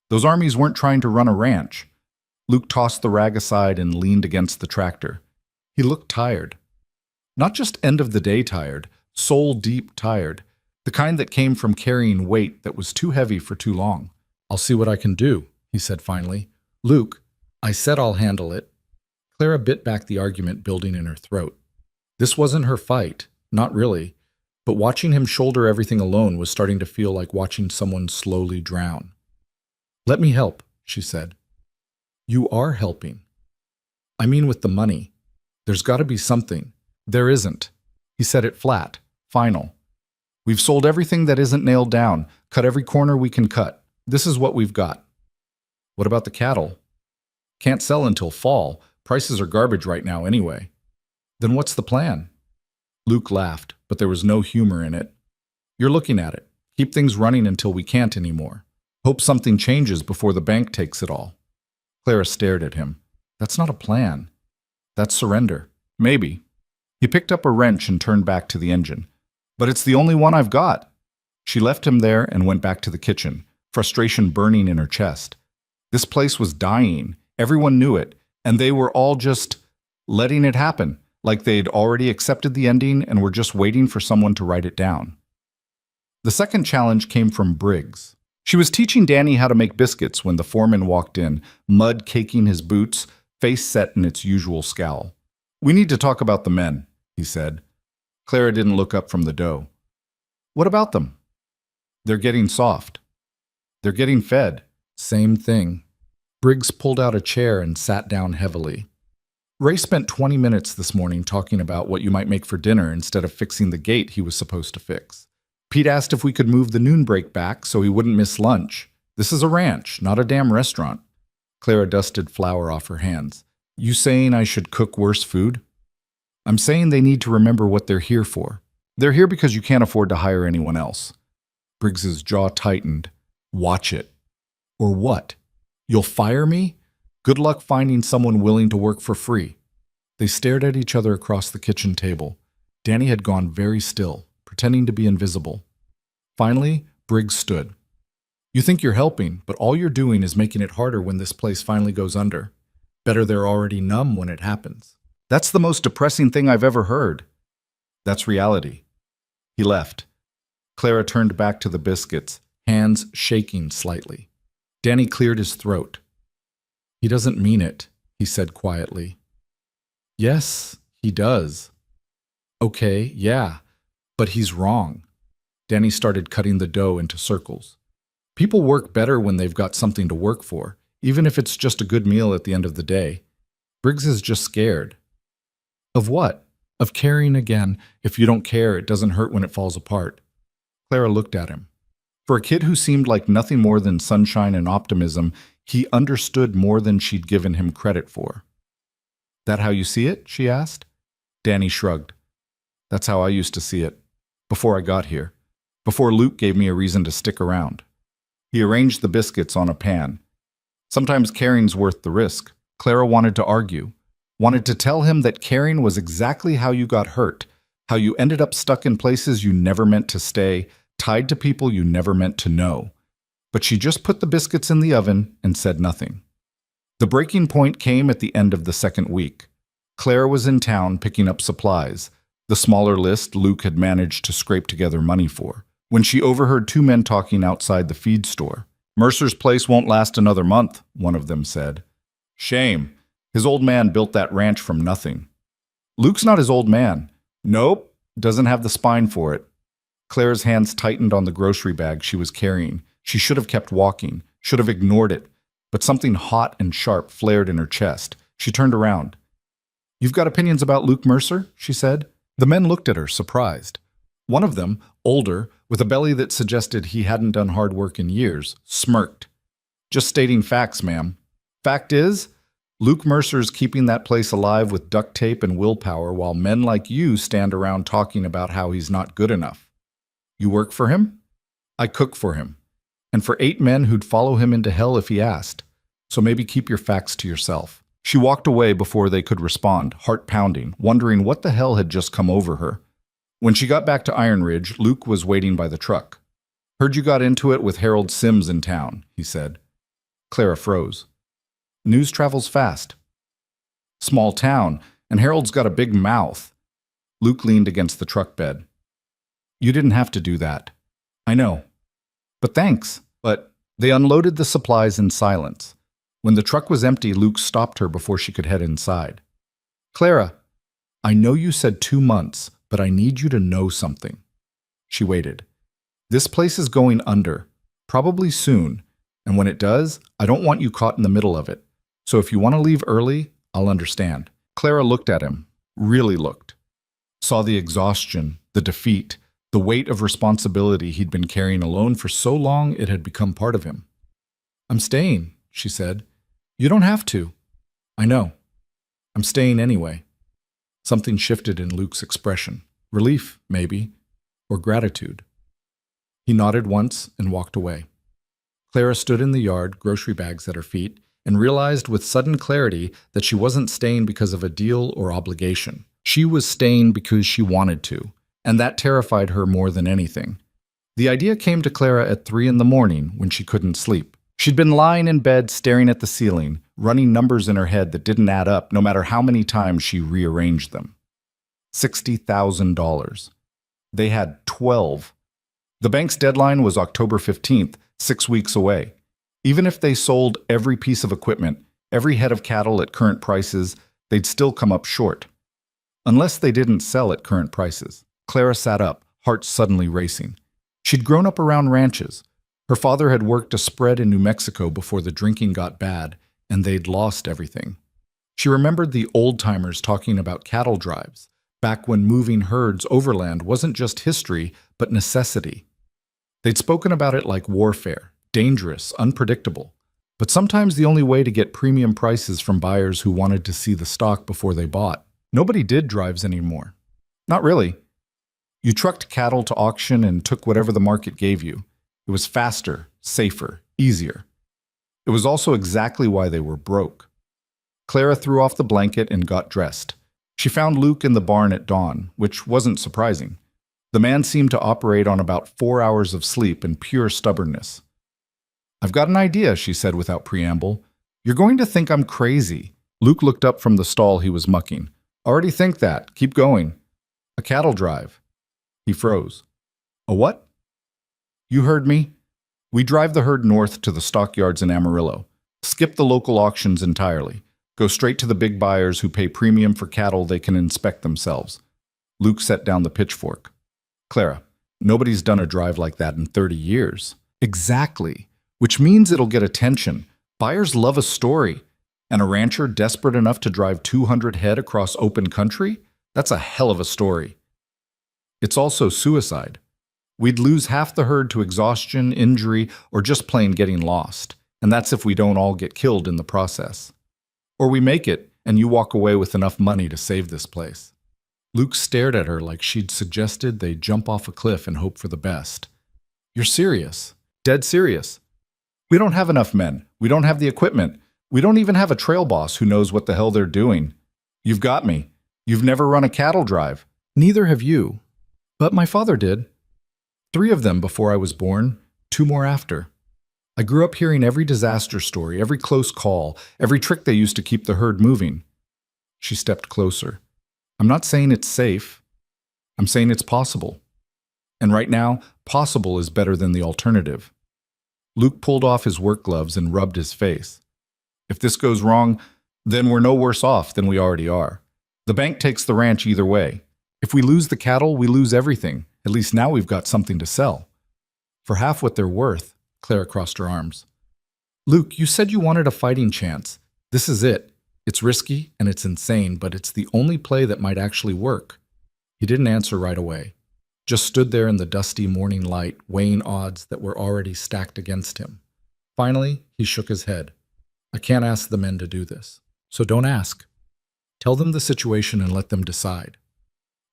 "Those armies weren't trying to run a ranch." Luke tossed the rag aside and leaned against the tractor. He looked tired. Not just end-of-the-day tired, soul-deep tired, the kind that came from carrying weight that was too heavy for too long. "I'll see what I can do," he said finally. "Luke, I said I'll handle it." Clara bit back the argument building in her throat. This wasn't her fight, not really, but watching him shoulder everything alone was starting to feel like watching someone slowly drown. "Let me help," she said. "You are helping." "I mean with the money. There's got to be something." "There isn't." He said it flat, final. "We've sold everything that isn't nailed down, cut every corner we can cut. This is what we've got." "What about the cattle?" "Can't sell until fall. Prices are garbage right now anyway." "Then what's the plan?" Luke laughed, but there was no humor in it. "You're looking at it. Keep things running until we can't anymore. Hope something changes before the bank takes it all." Clara stared at him. "That's not a plan. That's surrender." "Maybe." He picked up a wrench and turned back to the engine. But it's the only one I've got. She left him there and went back to the kitchen, frustration burning in her chest. This place was dying. Everyone knew it, and they were all just letting it happen, like they'd already accepted the ending and were just waiting for someone to write it down. The second challenge came from Briggs. She was teaching Danny how to make biscuits when the foreman walked in, mud caking his boots, face set in its usual scowl. "We need to talk about the men," he said. Clara didn't look up from the dough. "What about them?" "They're getting soft. They're getting fed." "Same thing." Briggs pulled out a chair and sat down heavily. "Ray spent 20 minutes this morning talking about what you might make for dinner instead of fixing the gate he was supposed to fix. Pete asked if we could move the noon break back so he wouldn't miss lunch. This is a ranch, not a damn restaurant." Clara dusted flour off her hands. "You saying I should cook worse food?" "I'm saying they need to remember what they're here for. They're here because you can't afford to hire anyone else." Briggs's jaw tightened. "Watch it." "Or what? You'll fire me? Good luck finding someone willing to work for free." They stared at each other across the kitchen table. Danny had gone very still, pretending to be invisible. Finally, Briggs stood. "You think you're helping, but all you're doing is making it harder when this place finally goes under. Better they're already numb when it happens." "That's the most depressing thing I've ever heard." "That's reality." He left. Clara turned back to the biscuits, hands shaking slightly. Danny cleared his throat. "He doesn't mean it," he said quietly. "Yes, he does." "Okay, yeah, but he's wrong." Danny started cutting the dough into circles. "People work better when they've got something to work for, even if it's just a good meal at the end of the day. Briggs is just scared." "Of what?" "Of caring again. If you don't care, it doesn't hurt when it falls apart." Clara looked at him. For a kid who seemed like nothing more than sunshine and optimism, he understood more than she'd given him credit for. "That how you see it?" she asked. Danny shrugged. "That's how I used to see it. Before I got here. Before Luke gave me a reason to stick around." He arranged the biscuits on a pan. "Sometimes caring's worth the risk." Clara wanted to argue. Wanted to tell him that caring was exactly how you got hurt, how you ended up stuck in places you never meant to stay, tied to people you never meant to know. But she just put the biscuits in the oven and said nothing. The breaking point came at the end of the second week. Claire was in town picking up supplies, the smaller list Luke had managed to scrape together money for, when she overheard two men talking outside the feed store. "Mercer's place won't last another month," one of them said. "Shame. His old man built that ranch from nothing." "Luke's not his old man." "Nope, doesn't have the spine for it." Claire's hands tightened on the grocery bag she was carrying. She should have kept walking, should have ignored it, but something hot and sharp flared in her chest. She turned around. "You've got opinions about Luke Mercer?" she said. The men looked at her, surprised. One of them, older, with a belly that suggested he hadn't done hard work in years, smirked. "Just stating facts, ma'am. Fact is, Luke Mercer's keeping that place alive with duct tape and willpower while men like you stand around talking about how he's not good enough. You work for him? I cook for him. And for 8 men who'd follow him into hell if he asked. So maybe keep your facts to yourself." She walked away before they could respond, heart pounding, wondering what the hell had just come over her. When she got back to Iron Ridge, Luke was waiting by the truck. "Heard you got into it with Harold Sims in town," he said. Clara froze. "News travels fast." "Small town, and Harold's got a big mouth." Luke leaned against the truck bed. "You didn't have to do that." "I know. But thanks." But they unloaded the supplies in silence. When the truck was empty, Luke stopped her before she could head inside. "Clara, I know you said 2 months, but I need you to know something." She waited. "This place is going under, probably soon, and when it does, I don't want you caught in the middle of it. So if you want to leave early, I'll understand." Clara looked at him, really looked. Saw the exhaustion, the defeat, the weight of responsibility he'd been carrying alone for so long it had become part of him. "I'm staying," she said. "You don't have to." "I know. I'm staying anyway." Something shifted in Luke's expression. Relief, maybe, or gratitude. He nodded once and walked away. Clara stood in the yard, grocery bags at her feet, and realized with sudden clarity that she wasn't staying because of a deal or obligation. She was staying because she wanted to, and that terrified her more than anything. The idea came to Clara at 3 in the morning when she couldn't sleep. She'd been lying in bed staring at the ceiling, running numbers in her head that didn't add up no matter how many times she rearranged them. $60,000. They had 12. The bank's deadline was October 15th, 6 weeks away. Even if they sold every piece of equipment, every head of cattle at current prices, they'd still come up short. Unless they didn't sell at current prices. Clara sat up, heart suddenly racing. She'd grown up around ranches. Her father had worked a spread in New Mexico before the drinking got bad, and they'd lost everything. She remembered the old-timers talking about cattle drives, back when moving herds overland wasn't just history, but necessity. They'd spoken about it like warfare, dangerous, unpredictable, but sometimes the only way to get premium prices from buyers who wanted to see the stock before they bought. Nobody did drives anymore. Not really. You trucked cattle to auction and took whatever the market gave you. It was faster, safer, easier. It was also exactly why they were broke. Clara threw off the blanket and got dressed. She found Luke in the barn at dawn, which wasn't surprising. The man seemed to operate on about 4 hours of sleep and pure stubbornness. "I've got an idea," she said without preamble. "You're going to think I'm crazy." Luke looked up from the stall he was mucking. "Already think that. Keep going." "A cattle drive." He froze. "A what?" "You heard me. We drive the herd north to the stockyards in Amarillo. Skip the local auctions entirely. Go straight to the big buyers who pay premium for cattle they can inspect themselves." Luke set down the pitchfork. "Clara, nobody's done a drive like that in 30 years. "Exactly. Which means it'll get attention. Buyers love a story. And a rancher desperate enough to drive 200 head across open country? That's a hell of a story. It's also suicide. We'd lose half the herd to exhaustion, injury, or just plain getting lost. And that's if we don't all get killed in the process. Or we make it, and you walk away with enough money to save this place." Luke stared at her like she'd suggested they jump off a cliff and hope for the best. "You're serious. Dead serious. We don't have enough men. We don't have the equipment. We don't even have a trail boss who knows what the hell they're doing. You've got me. You've never run a cattle drive. Neither have you. But my father did. 3 of them before I was born, 2 more after. I grew up hearing every disaster story, every close call, every trick they used to keep the herd moving." She stepped closer. "I'm not saying it's safe. I'm saying it's possible. And right now, possible is better than the alternative." Luke pulled off his work gloves and rubbed his face. "If this goes wrong, then we're no worse off than we already are. The bank takes the ranch either way. If we lose the cattle, we lose everything. At least now we've got something to sell." "For half what they're worth." Clara crossed her arms. "Luke, you said you wanted a fighting chance. This is it. It's risky and it's insane, but it's the only play that might actually work." He didn't answer right away. Just stood there in the dusty morning light, weighing odds that were already stacked against him. Finally, he shook his head. "I can't ask the men to do this. So don't ask. Tell them the situation and let them decide.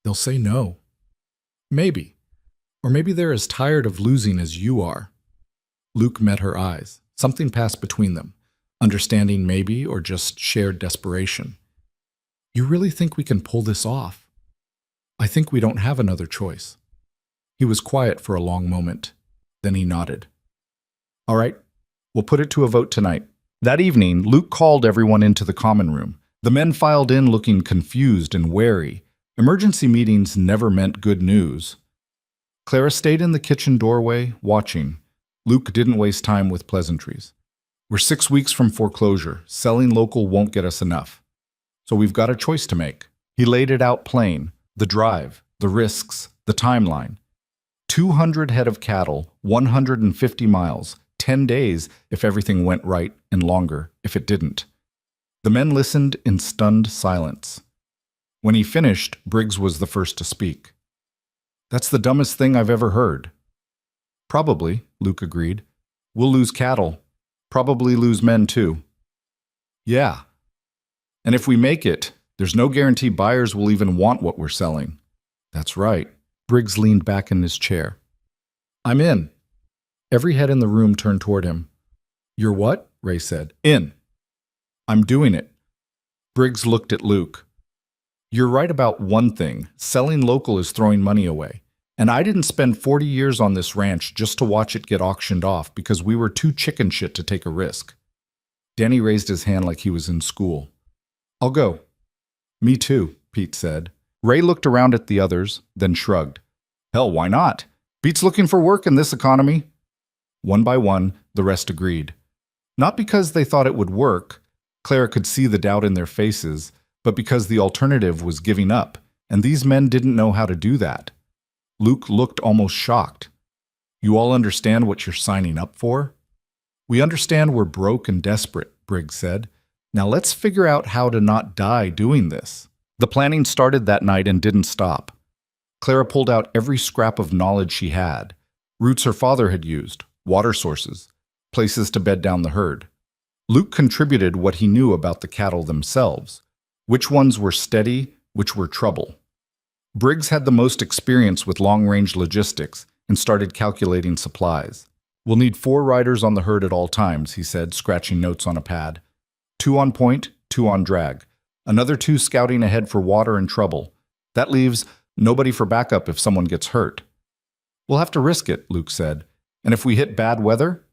They'll say no. Maybe. Or maybe they're as tired of losing as you are." Luke met her eyes. Something passed between them. Understanding maybe, or just shared desperation. "You really think we can pull this off?" "I think we don't have another choice." He was quiet for a long moment. Then he nodded. "All right, we'll put it to a vote tonight." That evening, Luke called everyone into the common room. The men filed in looking confused and wary. Emergency meetings never meant good news. Clara stayed in the kitchen doorway, watching. Luke didn't waste time with pleasantries. "We're 6 weeks from foreclosure. Selling local won't get us enough. So we've got a choice to make." He laid it out plain. The drive, the risks, the timeline. 200 head of cattle, 150 miles, 10 days if everything went right, and longer if it didn't. The men listened in stunned silence. When he finished, Briggs was the first to speak. "That's the dumbest thing I've ever heard." "Probably," Luke agreed. "We'll lose cattle. Probably lose men too." "Yeah. And if we make it, there's no guarantee buyers will even want what we're selling." "That's right." Briggs leaned back in his chair. "I'm in." Every head in the room turned toward him. "You're what?" Ray said. "In." "I'm doing it." Briggs looked at Luke. You're right about one thing. Selling local is throwing money away. And I didn't spend 40 years on this ranch just to watch it get auctioned off because we were too chicken shit to take a risk. Danny raised his hand like he was in school. I'll go. Me too, Pete said. Ray looked around at the others, then shrugged. Hell, why not? Pete's looking for work in this economy. One by one, the rest agreed. Not because they thought it would work, Clara could see the doubt in their faces, but because the alternative was giving up, and these men didn't know how to do that. Luke looked almost shocked. You all understand what you're signing up for? We understand we're broke and desperate, Briggs said. Now let's figure out how to not die doing this. The planning started that night and didn't stop. Clara pulled out every scrap of knowledge she had. Routes her father had used, water sources, places to bed down the herd. Luke contributed what he knew about the cattle themselves. Which ones were steady, which were trouble. Briggs had the most experience with long-range logistics and started calculating supplies. We'll need 4 riders on the herd at all times, he said, scratching notes on a pad. 2 on point, 2 on drag. Another 2 scouting ahead for water and trouble. That leaves nobody for backup if someone gets hurt. We'll have to risk it, Luke said. And if we hit bad weather?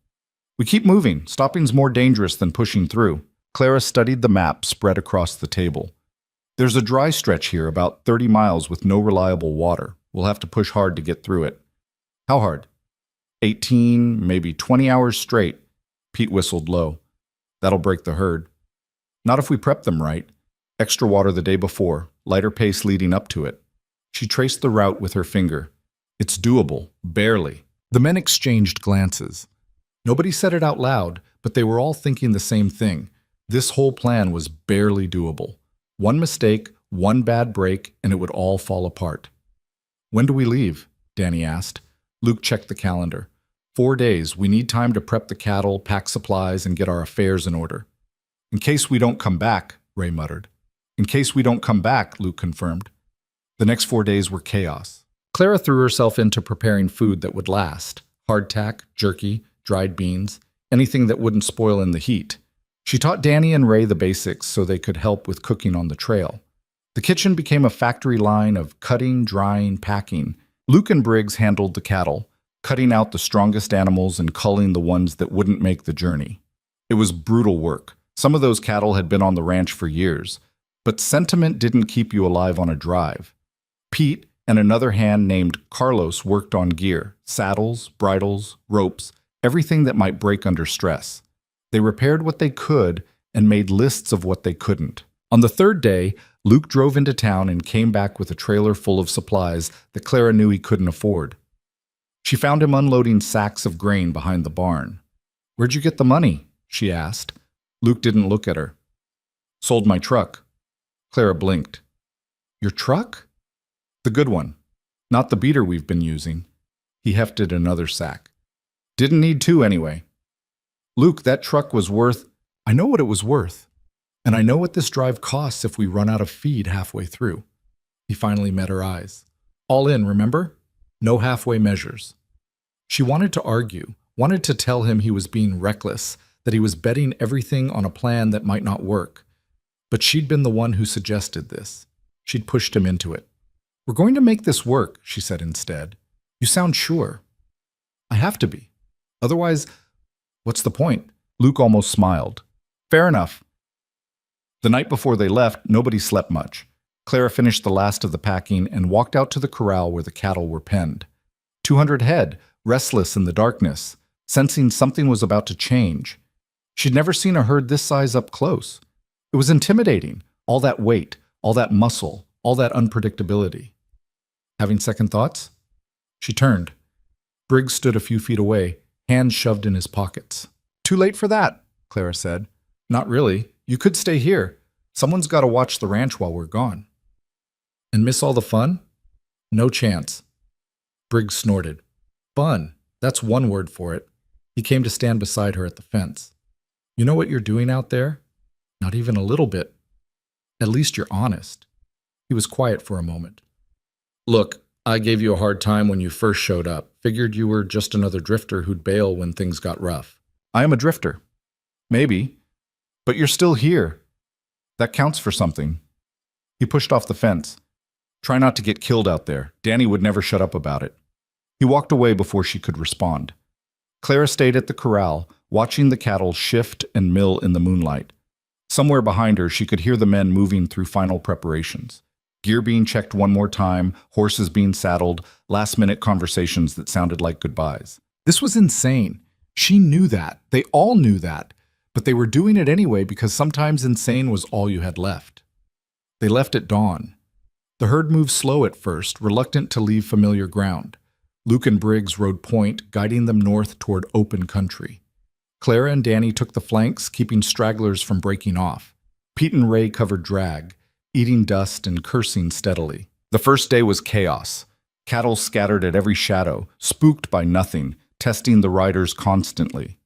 We keep moving. Stopping's more dangerous than pushing through. Clara studied the map spread across the table. There's a dry stretch here about 30 miles with no reliable water. We'll have to push hard to get through it. How hard? 18, maybe 20 hours straight. Pete whistled low. That'll break the herd. Not if we prep them right. Extra water the day before, lighter pace leading up to it. She traced the route with her finger. It's doable, barely. The men exchanged glances. Nobody said it out loud, but they were all thinking the same thing. This whole plan was barely doable. One mistake, one bad break, and it would all fall apart. When do we leave? Danny asked. Luke checked the calendar. 4 days. We need time to prep the cattle, pack supplies, and get our affairs in order. In case we don't come back, Ray muttered. In case we don't come back, Luke confirmed. The next 4 days were chaos. Clara threw herself into preparing food that would last. Hardtack, jerky, dried beans, anything that wouldn't spoil in the heat. She taught Danny and Ray the basics so they could help with cooking on the trail. The kitchen became a factory line of cutting, drying, packing. Luke and Briggs handled the cattle, cutting out the strongest animals and culling the ones that wouldn't make the journey. It was brutal work. Some of those cattle had been on the ranch for years, but sentiment didn't keep you alive on a drive. Pete and another hand named Carlos worked on gear, saddles, bridles, ropes, everything that might break under stress. They repaired what they could and made lists of what they couldn't. On the 3rd day, Luke drove into town and came back with a trailer full of supplies that Clara knew he couldn't afford. She found him unloading sacks of grain behind the barn. "Where'd you get the money?" she asked. Luke didn't look at her. "Sold my truck." Clara blinked. "Your truck?" "The good one. Not the beater we've been using." He hefted another sack. "Didn't need 2 anyway." "Luke, that truck was worth—" "I know what it was worth. And I know what this drive costs if we run out of feed halfway through." He finally met her eyes. "All in, remember? No halfway measures." She wanted to argue, wanted to tell him he was being reckless, that he was betting everything on a plan that might not work. But she'd been the one who suggested this. She'd pushed him into it. "We're going to make this work," she said instead. "You sound sure." "I have to be. Otherwise, what's the point?" Luke almost smiled. "Fair enough." The night before they left, nobody slept much. Clara finished the last of the packing and walked out to the corral where the cattle were penned. 200 head, restless in the darkness, sensing something was about to change. She'd never seen a herd this size up close. It was intimidating, all that weight, all that muscle, all that unpredictability. Having second thoughts? She turned. Briggs stood a few feet away, hands shoved in his pockets. "Too late for that," Clara said. "Not really. You could stay here. Someone's got to watch the ranch while we're gone." "And miss all the fun?" "No chance." Briggs snorted. "Fun. That's one word for it." He came to stand beside her at the fence. "You know what you're doing out there?" "Not even a little bit." "At least you're honest." He was quiet for a moment. "Look, I gave you a hard time when you first showed up. Figured you were just another drifter who'd bail when things got rough." "I am a drifter." "Maybe. But you're still here. That counts for something." He He pushed off the fence. Try not to get killed out there. Danny would never shut up about it. He walked away before she could respond. Clara stayed at the corral, watching the cattle shift and mill in the moonlight. Somewhere behind her, she could hear the men moving through final preparations. Gear being checked one more time, horses being saddled, last-minute conversations that sounded like goodbyes. This was insane. She knew that. They all knew that. But they were doing it anyway because sometimes insane was all you had left. They left at dawn. The herd moved slow at first, reluctant to leave familiar ground. Luke and Briggs rode point, guiding them north toward open country. Clara and Danny took the flanks, keeping stragglers from breaking off. Pete and Ray covered drag, eating dust and cursing steadily. The first day was chaos. Cattle scattered at every shadow, spooked by nothing, testing the riders constantly.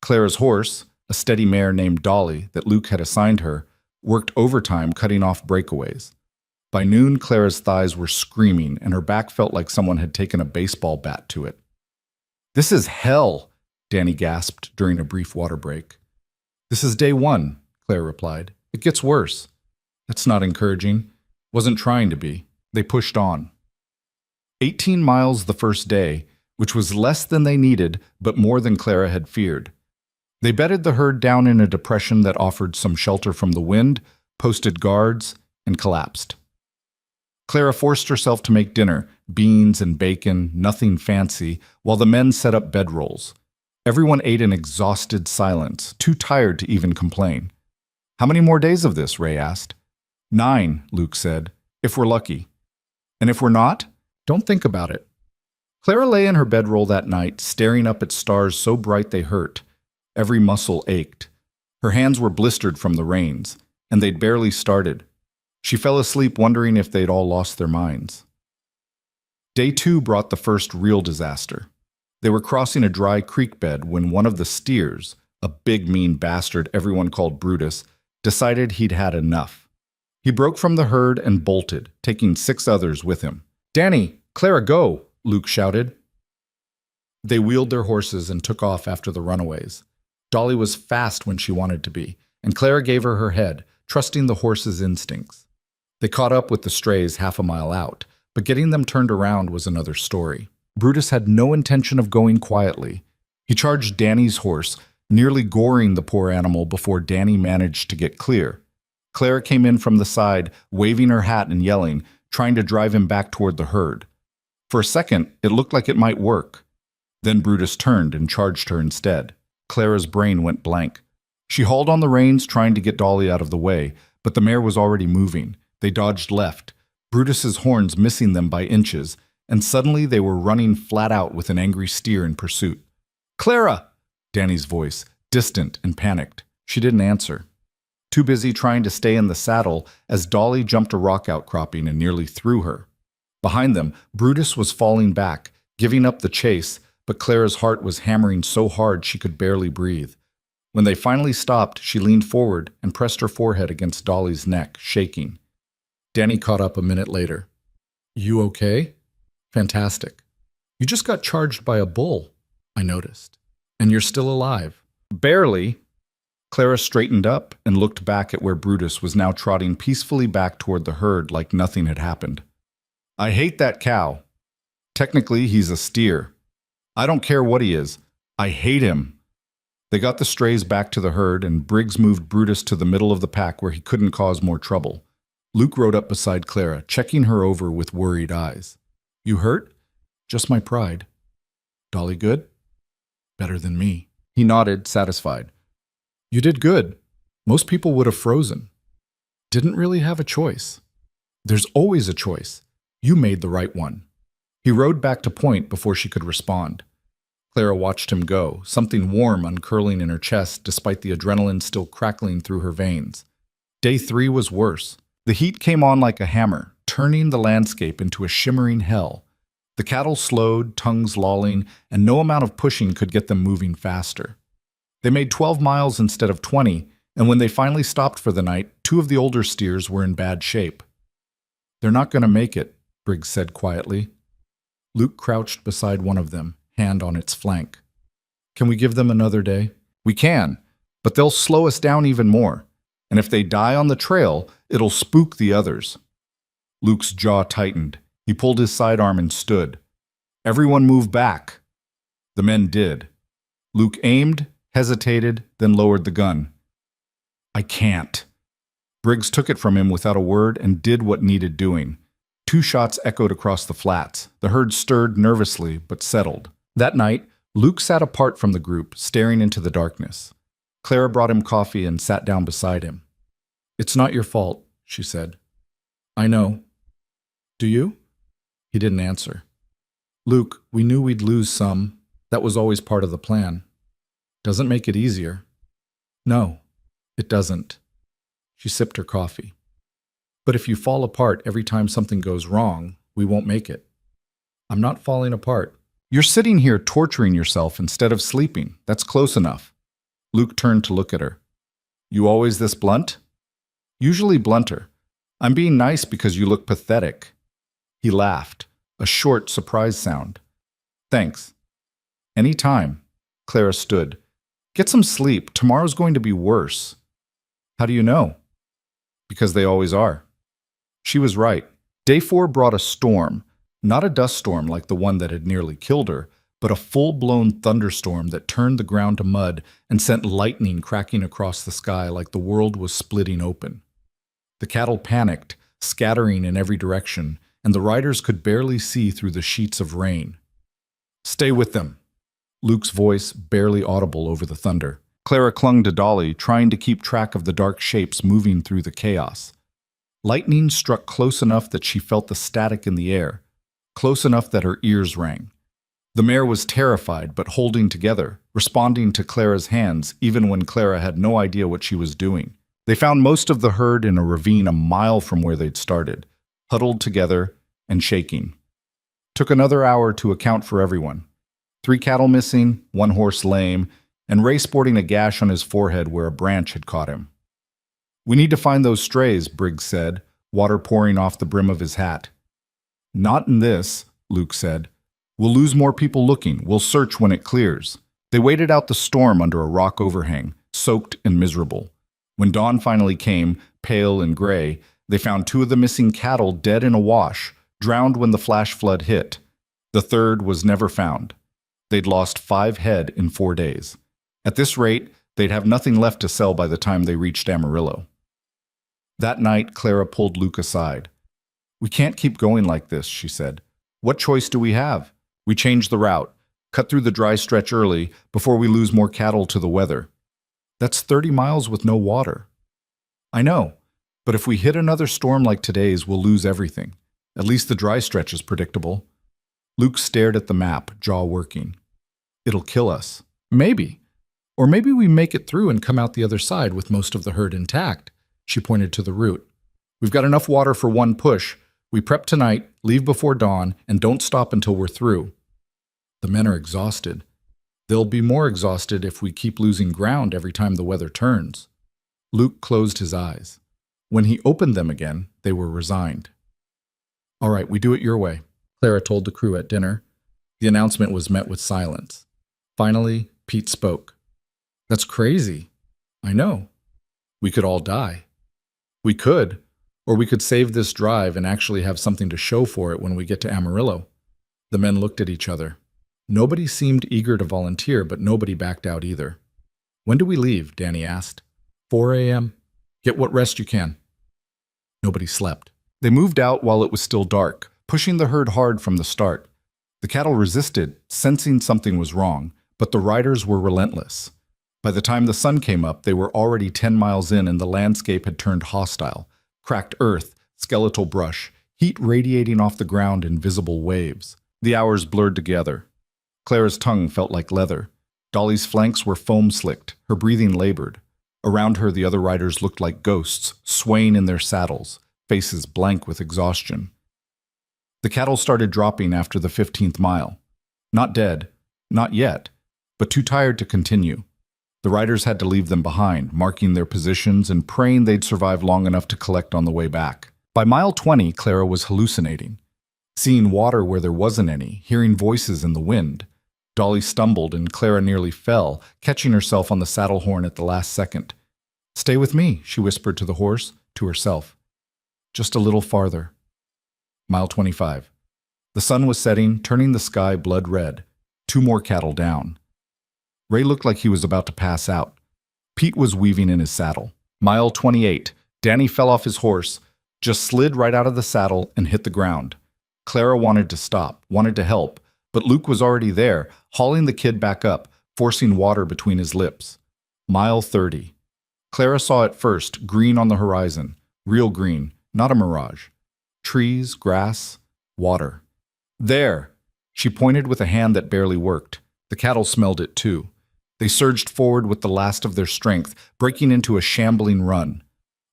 Clara's horse, a steady mare named Dolly that Luke had assigned her, worked overtime cutting off breakaways. By noon, Clara's thighs were screaming, and her back felt like someone had taken a baseball bat to it. "This is hell," Danny gasped during a brief water break. "This is day one," Clara replied. "It gets worse." "That's not encouraging." "Wasn't trying to be." They pushed on. 18 miles the first day, which was less than they needed, but more than Clara had feared. They bedded the herd down in a depression that offered some shelter from the wind, posted guards, and collapsed. Clara forced herself to make dinner, beans and bacon, nothing fancy, while the men set up bedrolls. Everyone ate in exhausted silence, too tired to even complain. "How many more days of this?" Ray asked. 9, Luke said, "if we're lucky." "And if we're not? Don't think about it." Clara lay in her bedroll that night, staring up at stars so bright they hurt. Every muscle ached. Her hands were blistered from the rains, and they'd barely started. She fell asleep wondering if they'd all lost their minds. Day 2 brought the first real disaster. They were crossing a dry creek bed when one of the steers, a big mean bastard everyone called Brutus, decided he'd had enough. He broke from the herd and bolted, taking 6 others with him. "Danny, Clara, go!" Luke shouted. They wheeled their horses and took off after the runaways. Dolly was fast when she wanted to be, and Clara gave her her head, trusting the horse's instincts. They caught up with the strays half a mile out, but getting them turned around was another story. Brutus had no intention of going quietly. He charged Danny's horse, nearly goring the poor animal before Danny managed to get clear. Clara came in from the side, waving her hat and yelling, trying to drive him back toward the herd. For a second, it looked like it might work. Then Brutus turned and charged her instead. Clara's brain went blank. She hauled on the reins, trying to get Dolly out of the way, but the mare was already moving. They dodged left, Brutus's horns missing them by inches, and suddenly they were running flat out with an angry steer in pursuit. "Clara!" Danny's voice, distant and panicked. She didn't answer. Too busy trying to stay in the saddle as Dolly jumped a rock outcropping and nearly threw her. Behind them, Brutus was falling back, giving up the chase, but Clara's heart was hammering so hard she could barely breathe. When they finally stopped, she leaned forward and pressed her forehead against Dolly's neck, shaking. Danny caught up a minute later. "You okay?" "Fantastic. You just got charged by a bull," I noticed. "And you're still alive." "Barely." Clara straightened up and looked back at where Brutus was now trotting peacefully back toward the herd like nothing had happened. "I hate that cow. Technically, he's a steer. I don't care what he is. I hate him." They got the strays back to the herd, and Briggs moved Brutus to the middle of the pack where he couldn't cause more trouble. Luke rode up beside Clara, checking her over with worried eyes. "You hurt?" "Just my pride." "Dolly good?" "Better than me." He nodded, satisfied. "You did good. Most people would have frozen." "Didn't really have a choice." "There's always a choice. You made the right one." He rode back to point before she could respond. Clara watched him go, something warm uncurling in her chest despite the adrenaline still crackling through her veins. Day 3 was worse. The heat came on like a hammer, turning the landscape into a shimmering hell. The cattle slowed, tongues lolling, and no amount of pushing could get them moving faster. They made 12 miles instead of 20, and when they finally stopped for the night, 2 of the older steers were in bad shape. "They're not going to make it," Briggs said quietly. Luke crouched beside one of them, hand on its flank. "Can we give them another day?" "We can, but they'll slow us down even more. And if they die on the trail, it'll spook the others." Luke's jaw tightened. He pulled his sidearm and stood. Everyone move back. The men did. Luke aimed, hesitated, then lowered the gun. I can't. Briggs took it from him without a word and did what needed doing. 2 shots echoed across the flats. The herd stirred nervously, but settled. That night, Luke sat apart from the group, staring into the darkness. Clara brought him coffee and sat down beside him. It's not your fault, she said. I know. Do you? He didn't answer. Luke, we knew we'd lose some. That was always part of the plan. Doesn't make it easier. No, it doesn't. She sipped her coffee. But if you fall apart every time something goes wrong, we won't make it. I'm not falling apart. You're sitting here torturing yourself instead of sleeping. That's close enough. Luke turned to look at her. You always this blunt? Usually blunter. I'm being nice because you look pathetic. He laughed, a short, surprised sound. Thanks. Any time. Clara stood. Get some sleep. Tomorrow's going to be worse. How do you know? Because they always are. She was right. Day 4 brought a storm, not a dust storm like the one that had nearly killed her, but a full-blown thunderstorm that turned the ground to mud and sent lightning cracking across the sky like the world was splitting open. The cattle panicked, scattering in every direction, and the riders could barely see through the sheets of rain. Stay with them. Luke's voice barely audible over the thunder. Clara clung to Dolly, trying to keep track of the dark shapes moving through the chaos. Lightning struck close enough that she felt the static in the air, close enough that her ears rang. The mare was terrified but holding together, responding to Clara's hands even when Clara had no idea what she was doing. They found most of the herd in a ravine a mile from where they'd started, huddled together and shaking. Took another hour to account for everyone. 3 cattle missing, 1 horse lame, and Ray sporting a gash on his forehead where a branch had caught him. We need to find those strays, Briggs said, water pouring off the brim of his hat. Not in this, Luke said. We'll lose more people looking. We'll search when it clears. They waited out the storm under a rock overhang, soaked and miserable. When dawn finally came, pale and gray, they found 2 of the missing cattle dead in a wash, drowned when the flash flood hit. The 3rd was never found. They'd lost 5 head in 4 days. At this rate, they'd have nothing left to sell by the time they reached Amarillo. That night, Clara pulled Luke aside. We can't keep going like this, she said. What choice do we have? We change the route, cut through the dry stretch early before we lose more cattle to the weather. That's 30 miles with no water. I know, but if we hit another storm like today's, we'll lose everything. At least the dry stretch is predictable. Luke stared at the map, jaw working. It'll kill us. Maybe. Or maybe we make it through and come out the other side with most of the herd intact. She pointed to the route. We've got enough water for 1 push. We prep tonight, leave before dawn, and don't stop until we're through. The men are exhausted. They'll be more exhausted if we keep losing ground every time the weather turns. Luke closed his eyes. When he opened them again, they were resigned. All right, we do it your way, Clara told the crew at dinner. The announcement was met with silence. Finally, Pete spoke. That's crazy. I know. We could all die. We could, or we could save this drive and actually have something to show for it when we get to Amarillo. The men looked at each other. Nobody seemed eager to volunteer, but nobody backed out either. When do we leave? Danny asked. 4 a.m. Get what rest you can. Nobody slept. They moved out while it was still dark, pushing the herd hard from the start. The cattle resisted, sensing something was wrong, but the riders were relentless. By the time the sun came up, they were already 10 miles in and the landscape had turned hostile. Cracked earth, skeletal brush, heat radiating off the ground in visible waves. The hours blurred together. Clara's tongue felt like leather. Dolly's flanks were foam-slicked, her breathing labored. Around her, the other riders looked like ghosts, swaying in their saddles, faces blank with exhaustion. The cattle started dropping after the 15th mile. Not dead, not yet, but too tired to continue. The riders had to leave them behind, marking their positions and praying they'd survive long enough to collect on the way back. By mile 20, Clara was hallucinating. Seeing water where there wasn't any, hearing voices in the wind. Dolly stumbled and Clara nearly fell, catching herself on the saddle horn at the last second. Stay with me, she whispered to the horse, to herself. Just a little farther. Mile 25. The sun was setting, turning the sky blood red. 2 more cattle down. Ray looked like he was about to pass out. Pete was weaving in his saddle. Mile 28. Danny fell off his horse, just slid right out of the saddle and hit the ground. Clara wanted to stop, wanted to help, but Luke was already there, hauling the kid back up, forcing water between his lips. Mile 30. Clara saw it first, green on the horizon. Real green, not a mirage. Trees, grass, water. There! She pointed with a hand that barely worked. The cattle smelled it too. They surged forward with the last of their strength, breaking into a shambling run.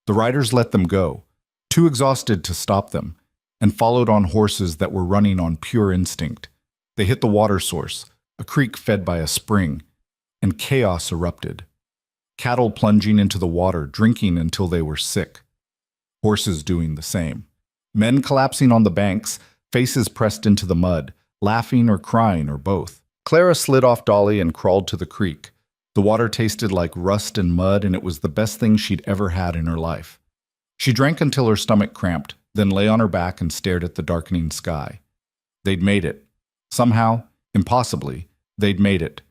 The riders let them go, too exhausted to stop them, and followed on horses that were running on pure instinct. They hit the water source, a creek fed by a spring, and chaos erupted. Cattle plunging into the water, drinking until they were sick. Horses doing the same. Men collapsing on the banks, faces pressed into the mud, laughing or crying or both. Clara slid off Dolly and crawled to the creek. The water tasted like rust and mud, and it was the best thing she'd ever had in her life. She drank until her stomach cramped, then lay on her back and stared at the darkening sky. They'd made it. Somehow, impossibly, they'd made it.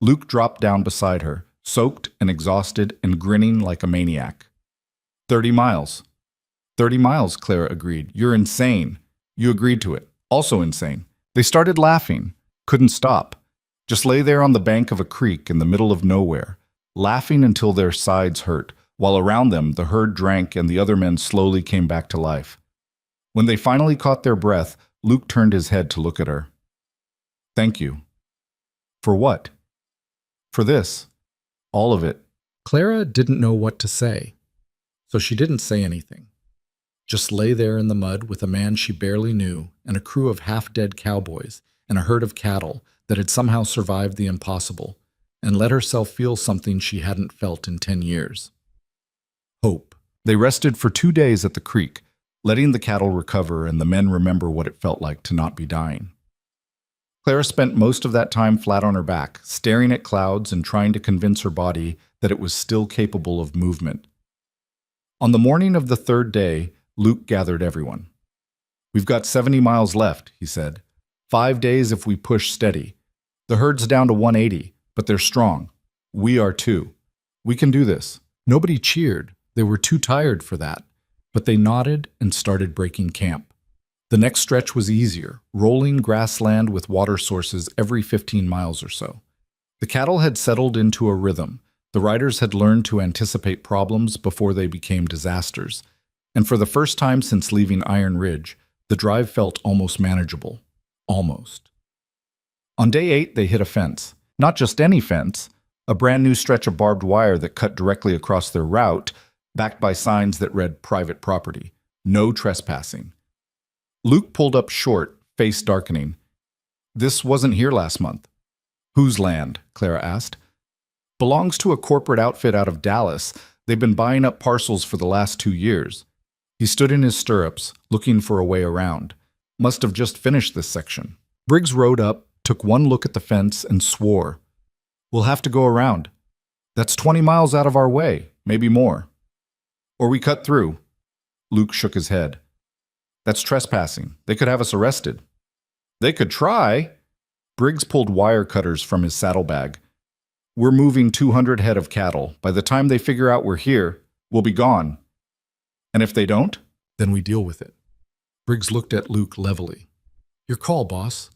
Luke dropped down beside her, soaked and exhausted and grinning like a maniac. 30 miles. 30 miles, Clara agreed. You're insane. You agreed to it. Also insane. They started laughing. Couldn't stop. Just lay there on the bank of a creek in the middle of nowhere, laughing until their sides hurt, while around them the herd drank and the other men slowly came back to life. When they finally caught their breath, Luke turned his head to look at her. Thank you. For what? For this. All of it. Clara didn't know what to say, so she didn't say anything. Just lay there in the mud with a man she barely knew and a crew of half-dead cowboys and a herd of cattle that had somehow survived the impossible, and let herself feel something she hadn't felt in 10 years. Hope. They rested for 2 days at the creek, letting the cattle recover and the men remember what it felt like to not be dying. Clara spent most of that time flat on her back, staring at clouds and trying to convince her body that it was still capable of movement. On the morning of the 3rd day, Luke gathered everyone. We've got 70 miles left, he said. 5 days if we push steady. The herd's down to 180, but they're strong. We are too. We can do this. Nobody cheered. They were too tired for that. But they nodded and started breaking camp. The next stretch was easier, rolling grassland with water sources every 15 miles or so. The cattle had settled into a rhythm. The riders had learned to anticipate problems before they became disasters. And for the first time since leaving Iron Ridge, the drive felt almost manageable. Almost. On day 8, they hit a fence. Not just any fence, a brand new stretch of barbed wire that cut directly across their route, backed by signs that read private property. No trespassing. Luke pulled up short, face darkening. This wasn't here last month. Whose land? Clara asked. Belongs to a corporate outfit out of Dallas. They've been buying up parcels for the last 2 years. He stood in his stirrups, looking for a way around. Must have just finished this section. Briggs rode up, took one look at the fence, and swore. We'll have to go around. That's 20 miles out of our way, maybe more. Or we cut through. Luke shook his head. That's trespassing. They could have us arrested. They could try. Briggs pulled wire cutters from his saddlebag. We're moving 200 head of cattle. By the time they figure out we're here, we'll be gone. And if they don't, then we deal with it. Briggs looked at Luke levelly. Your call, boss.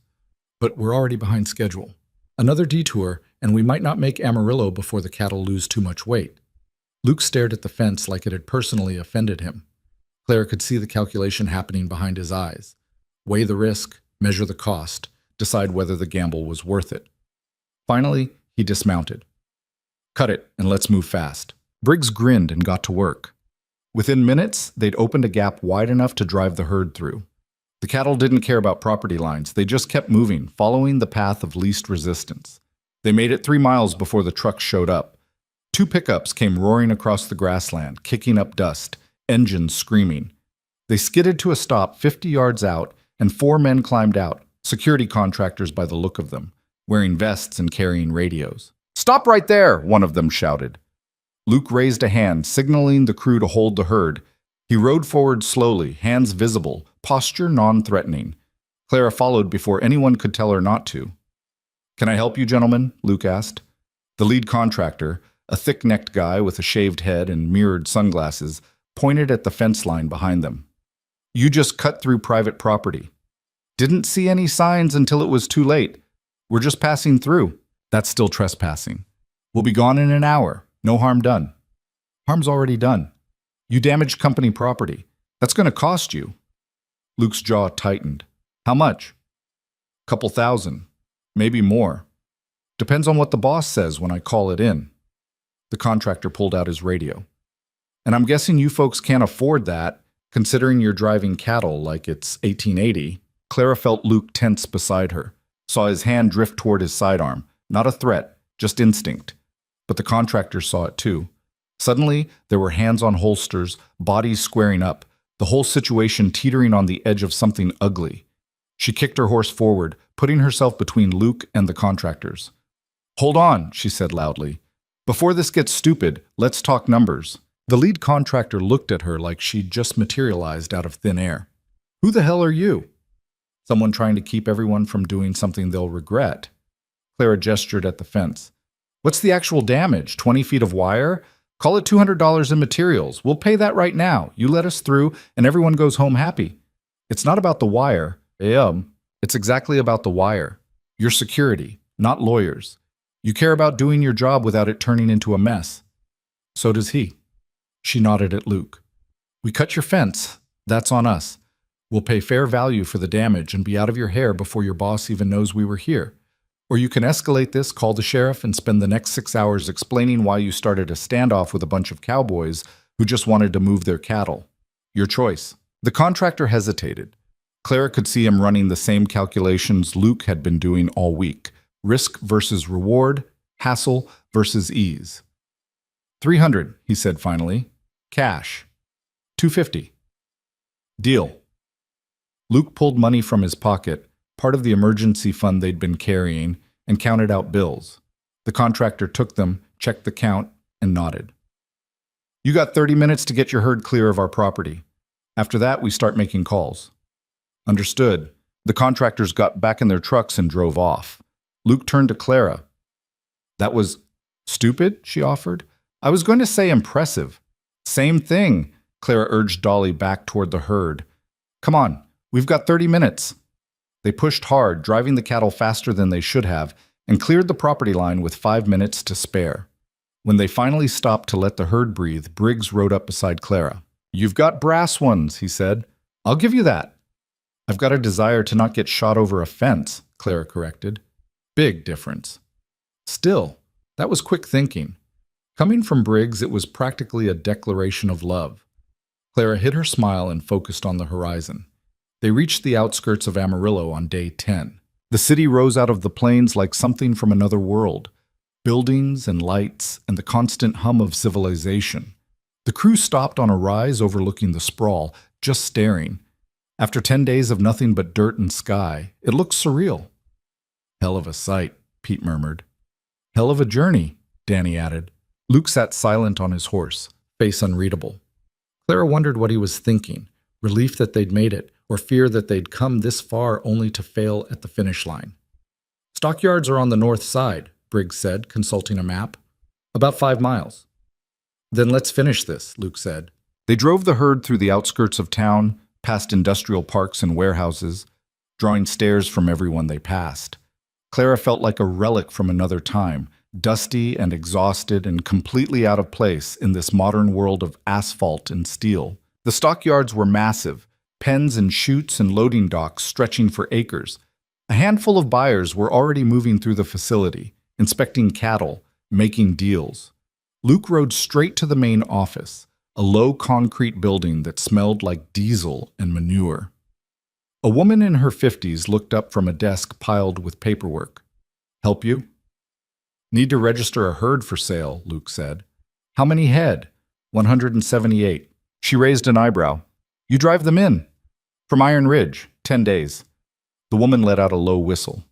But we're already behind schedule. Another detour, and we might not make Amarillo before the cattle lose too much weight. Luke stared at the fence like it had personally offended him. Clara could see the calculation happening behind his eyes. Weigh the risk, measure the cost, decide whether the gamble was worth it. Finally, he dismounted. Cut it, and let's move fast. Briggs grinned and got to work. Within minutes, they'd opened a gap wide enough to drive the herd through. The cattle didn't care about property lines. They just kept moving, following the path of least resistance. They made it 3 miles before the trucks showed up. 2 pickups came roaring across the grassland, kicking up dust, engines screaming. They skidded to a stop 50 yards out, and 4 men climbed out, security contractors by the look of them, wearing vests and carrying radios. Stop right there, one of them shouted. Luke raised a hand, signaling the crew to hold the herd. He rode forward slowly, hands visible, posture non-threatening. Clara followed before anyone could tell her not to. "Can I help you, gentlemen?" Luke asked. The lead contractor, a thick-necked guy with a shaved head and mirrored sunglasses, pointed at the fence line behind them. "You just cut through private property." "Didn't see any signs until it was too late. We're just passing through." "That's still trespassing. We'll be gone in an hour. No harm done." "Harm's already done. You damaged company property. That's going to cost you." Luke's jaw tightened. "How much?" "Couple thousand. Maybe more. Depends on what the boss says when I call it in." The contractor pulled out his radio. "And I'm guessing you folks can't afford that, considering you're driving cattle like it's 1880. Clara felt Luke tense beside her, saw his hand drift toward his sidearm. Not a threat, just instinct. But the contractor saw it too. Suddenly, there were hands on holsters, bodies squaring up, the whole situation teetering on the edge of something ugly. She kicked her horse forward, putting herself between Luke and the contractors. "Hold on," she said loudly. "Before this gets stupid, let's talk numbers." The lead contractor looked at her like she'd just materialized out of thin air. "Who the hell are you?" "Someone trying to keep everyone from doing something they'll regret." Clara gestured at the fence. "What's the actual damage? 20 feet of wire? Call it $200 in materials. We'll pay that right now. You let us through, and everyone goes home happy." "It's not about the wire." It's exactly about the wire. Your security, not lawyers. You care about doing your job without it turning into a mess." "So does he." She nodded at Luke. "We cut your fence. That's on us. We'll pay fair value for the damage and be out of your hair before your boss even knows we were here. Or you can escalate this, call the sheriff, and spend the next 6 hours explaining why you started a standoff with a bunch of cowboys who just wanted to move their cattle. Your choice." The contractor hesitated. Clara could see him running the same calculations Luke had been doing all week. Risk versus reward, hassle versus ease. 300, he said finally. Cash. 250. Deal. Luke pulled money from his pocket, part of the emergency fund they'd been carrying, and counted out bills. The contractor took them, checked the count, and nodded. "You got 30 minutes to get your herd clear of our property. After that, we start making calls." "Understood." The contractors got back in their trucks and drove off. Luke turned to Clara. "That was stupid," she offered. "I was going to say impressive." "Same thing," Clara urged Dolly back toward the herd. "Come on, we've got 30 minutes." They pushed hard, driving the cattle faster than they should have, and cleared the property line with 5 minutes to spare. When they finally stopped to let the herd breathe, Briggs rode up beside Clara. "You've got brass ones," he said. "I'll give you that." "I've got a desire to not get shot over a fence," Clara corrected. Big difference. Still, that was quick thinking. Coming from Briggs, it was practically a declaration of love. Clara hid her smile and focused on the horizon. They reached the outskirts of Amarillo on day 10. The city rose out of the plains like something from another world. Buildings and lights and the constant hum of civilization. The crew stopped on a rise overlooking the sprawl, just staring. After 10 days of nothing but dirt and sky, it looked surreal. "Hell of a sight," Pete murmured. "Hell of a journey," Danny added. Luke sat silent on his horse, face unreadable. Clara wondered what he was thinking, relief that they'd made it, or fear that they'd come this far only to fail at the finish line. "Stockyards are on the north side," Briggs said, consulting a map. "About 5 miles. "Then let's finish this," Luke said. They drove the herd through the outskirts of town, past industrial parks and warehouses, drawing stares from everyone they passed. Clara felt like a relic from another time, dusty and exhausted and completely out of place in this modern world of asphalt and steel. The stockyards were massive, pens and chutes and loading docks stretching for acres. A handful of buyers were already moving through the facility, inspecting cattle, making deals. Luke rode straight to the main office, a low concrete building that smelled like diesel and manure. A woman in her 50s looked up from a desk piled with paperwork. "Help you?" "Need to register a herd for sale," Luke said. "How many head?" 178. She raised an eyebrow. "You drive them in." "From Iron Ridge, 10 days. The woman let out a low whistle.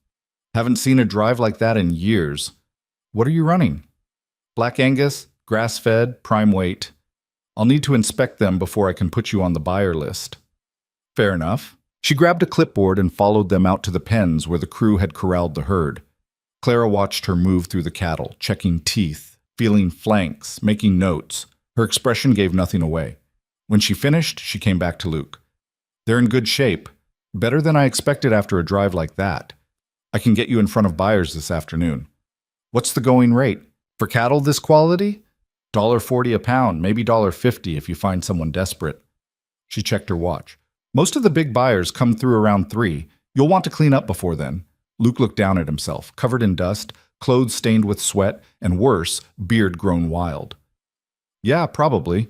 "Haven't seen a drive like that in years. What are you running?" "Black Angus, grass-fed, prime weight. I'll need to inspect them before I can put you on the buyer list." Fair enough. She grabbed a clipboard and followed them out to the pens where the crew had corralled the herd. Clara watched her move through the cattle, checking teeth, feeling flanks, making notes. Her expression gave nothing away. When she finished, she came back to Luke. They're in good shape. Better than I expected after a drive like that. I can get you in front of buyers this afternoon. What's the going rate? For cattle this quality? $1.40 a pound, maybe $1.50 if you find someone desperate. She checked her watch. Most of the big buyers come through around 3. You'll want to clean up before then. Luke looked down at himself, covered in dust, clothes stained with sweat, and worse, beard grown wild. Yeah, probably.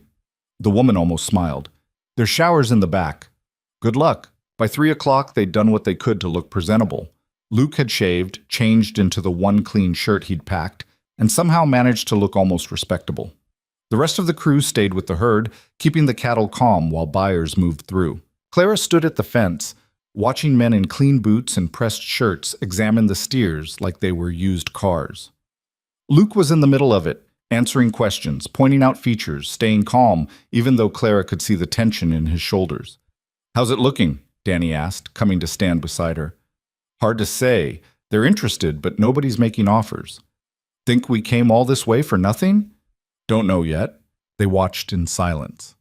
The woman almost smiled. There's showers in the back. Good luck. By 3 o'clock, they'd done what they could to look presentable. Luke had shaved, changed into the one clean shirt he'd packed, and somehow managed to look almost respectable. The rest of the crew stayed with the herd, keeping the cattle calm while buyers moved through. Clara stood at the fence, watching men in clean boots and pressed shirts examine the steers like they were used cars. Luke was in the middle of it, answering questions, pointing out features, staying calm, even though Clara could see the tension in his shoulders. How's it looking? Danny asked, coming to stand beside her. Hard to say. They're interested, but nobody's making offers. Think we came all this way for nothing? Don't know yet. They watched in silence.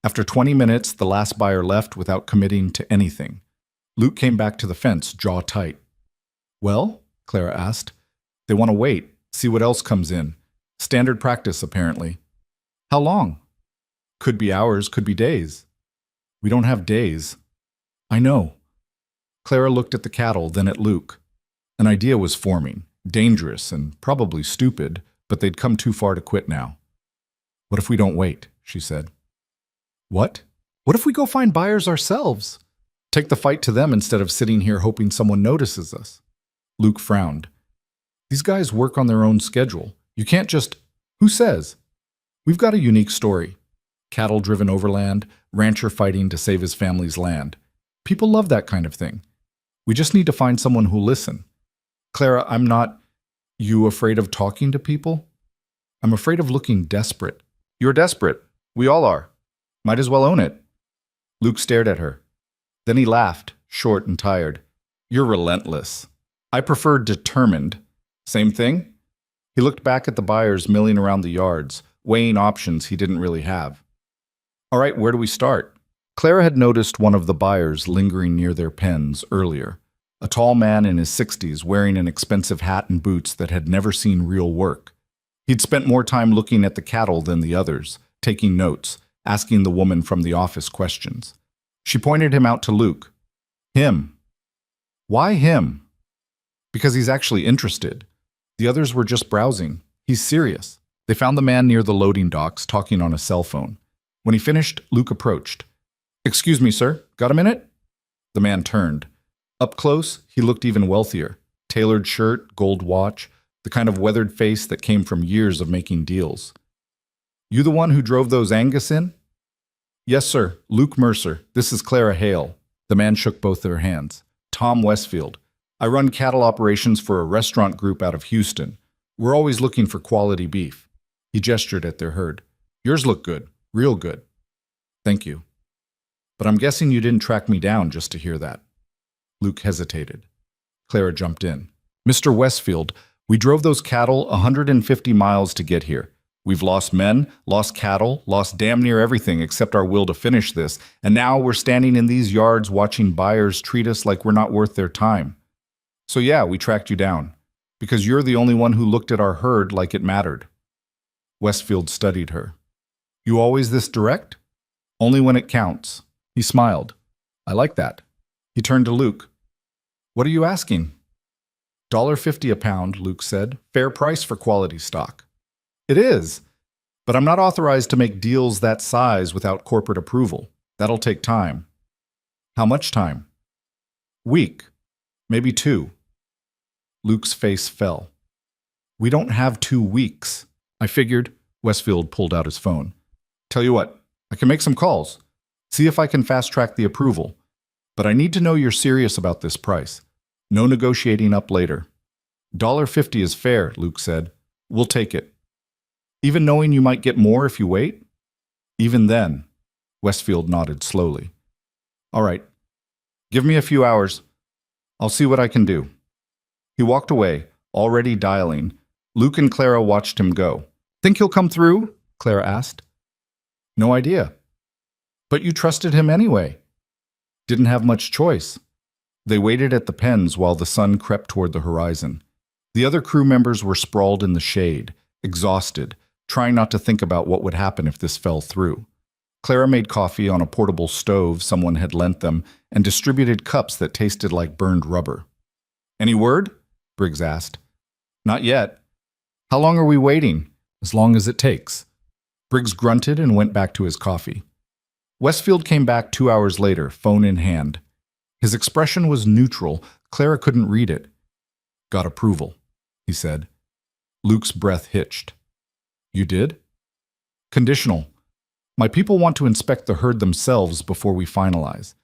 After 20 minutes, the last buyer left without committing to anything. Luke came back to the fence, jaw tight. Well? Clara asked. They want to wait, see what else comes in. Standard practice, apparently. How long? Could be hours, could be days. We don't have days. I know. Clara looked at the cattle, then at Luke. An idea was forming, dangerous and probably stupid, but they'd come too far to quit now. What if we don't wait? She said. What? What if we go find buyers ourselves? Take the fight to them instead of sitting here hoping someone notices us. Luke frowned. These guys work on their own schedule. You can't just... Who says? We've got a unique story. Cattle driven overland, rancher fighting to save his family's land. People love that kind of thing. We just need to find someone who'll listen. Clara, I'm not... You afraid of talking to people? I'm afraid of looking desperate. You're desperate. We all are. Might as well own it. Luke stared at her. Then he laughed, short and tired. You're relentless. I prefer determined. Same thing? He looked back at the buyers milling around the yards, weighing options he didn't really have. All right, where do we start? Clara had noticed one of the buyers lingering near their pens earlier. A tall man in his 60s wearing an expensive hat and boots that had never seen real work. He'd spent more time looking at the cattle than the others, taking notes, asking the woman from the office questions. She pointed him out to Luke. Him. Why him? Because he's actually interested. The others were just browsing. He's serious. They found the man near the loading docks talking on a cell phone. When he finished, Luke approached. Excuse me, sir. Got a minute? The man turned. Up close, he looked even wealthier. Tailored shirt, gold watch, the kind of weathered face that came from years of making deals. You the one who drove those Angus in? Yes, sir. Luke Mercer. This is Clara Hale. The man shook both their hands. Tom Westfield. I run cattle operations for a restaurant group out of Houston. We're always looking for quality beef. He gestured at their herd. Yours look good. Real good. Thank you. But I'm guessing you didn't track me down just to hear that. Luke hesitated. Clara jumped in. Mr. Westfield, we drove those cattle 150 miles to get here. We've lost men, lost cattle, lost damn near everything except our will to finish this, and now we're standing in these yards watching buyers treat us like we're not worth their time. So yeah, we tracked you down, because you're the only one who looked at our herd like it mattered. Westfield studied her. You always this direct? Only when it counts. He smiled. I like that. He turned to Luke. What are you asking? $1.50 a pound, Luke said. Fair price for quality stock. It is, but I'm not authorized to make deals that size without corporate approval. That'll take time. How much time? Week. Maybe 2. Luke's face fell. We don't have 2 weeks. I figured. Westfield pulled out his phone. Tell you what, I can make some calls. See if I can fast-track the approval. But I need to know you're serious about this price. No negotiating up later. $1.50 is fair, Luke said. We'll take it. Even knowing you might get more if you wait? Even then, Westfield nodded slowly. All right, give me a few hours. I'll see what I can do. He walked away, already dialing. Luke and Clara watched him go. Think he'll come through? Clara asked. No idea. But you trusted him anyway. Didn't have much choice. They waited at the pens while the sun crept toward the horizon. The other crew members were sprawled in the shade, exhausted, trying not to think about what would happen if this fell through. Clara made coffee on a portable stove someone had lent them and distributed cups that tasted like burned rubber. Any word? Briggs asked. Not yet. How long are we waiting? As long as it takes. Briggs grunted and went back to his coffee. Westfield came back 2 hours later, phone in hand. His expression was neutral. Clara couldn't read it. Got approval, he said. Luke's breath hitched. You did? Conditional. My people want to inspect the herd themselves before we finalize.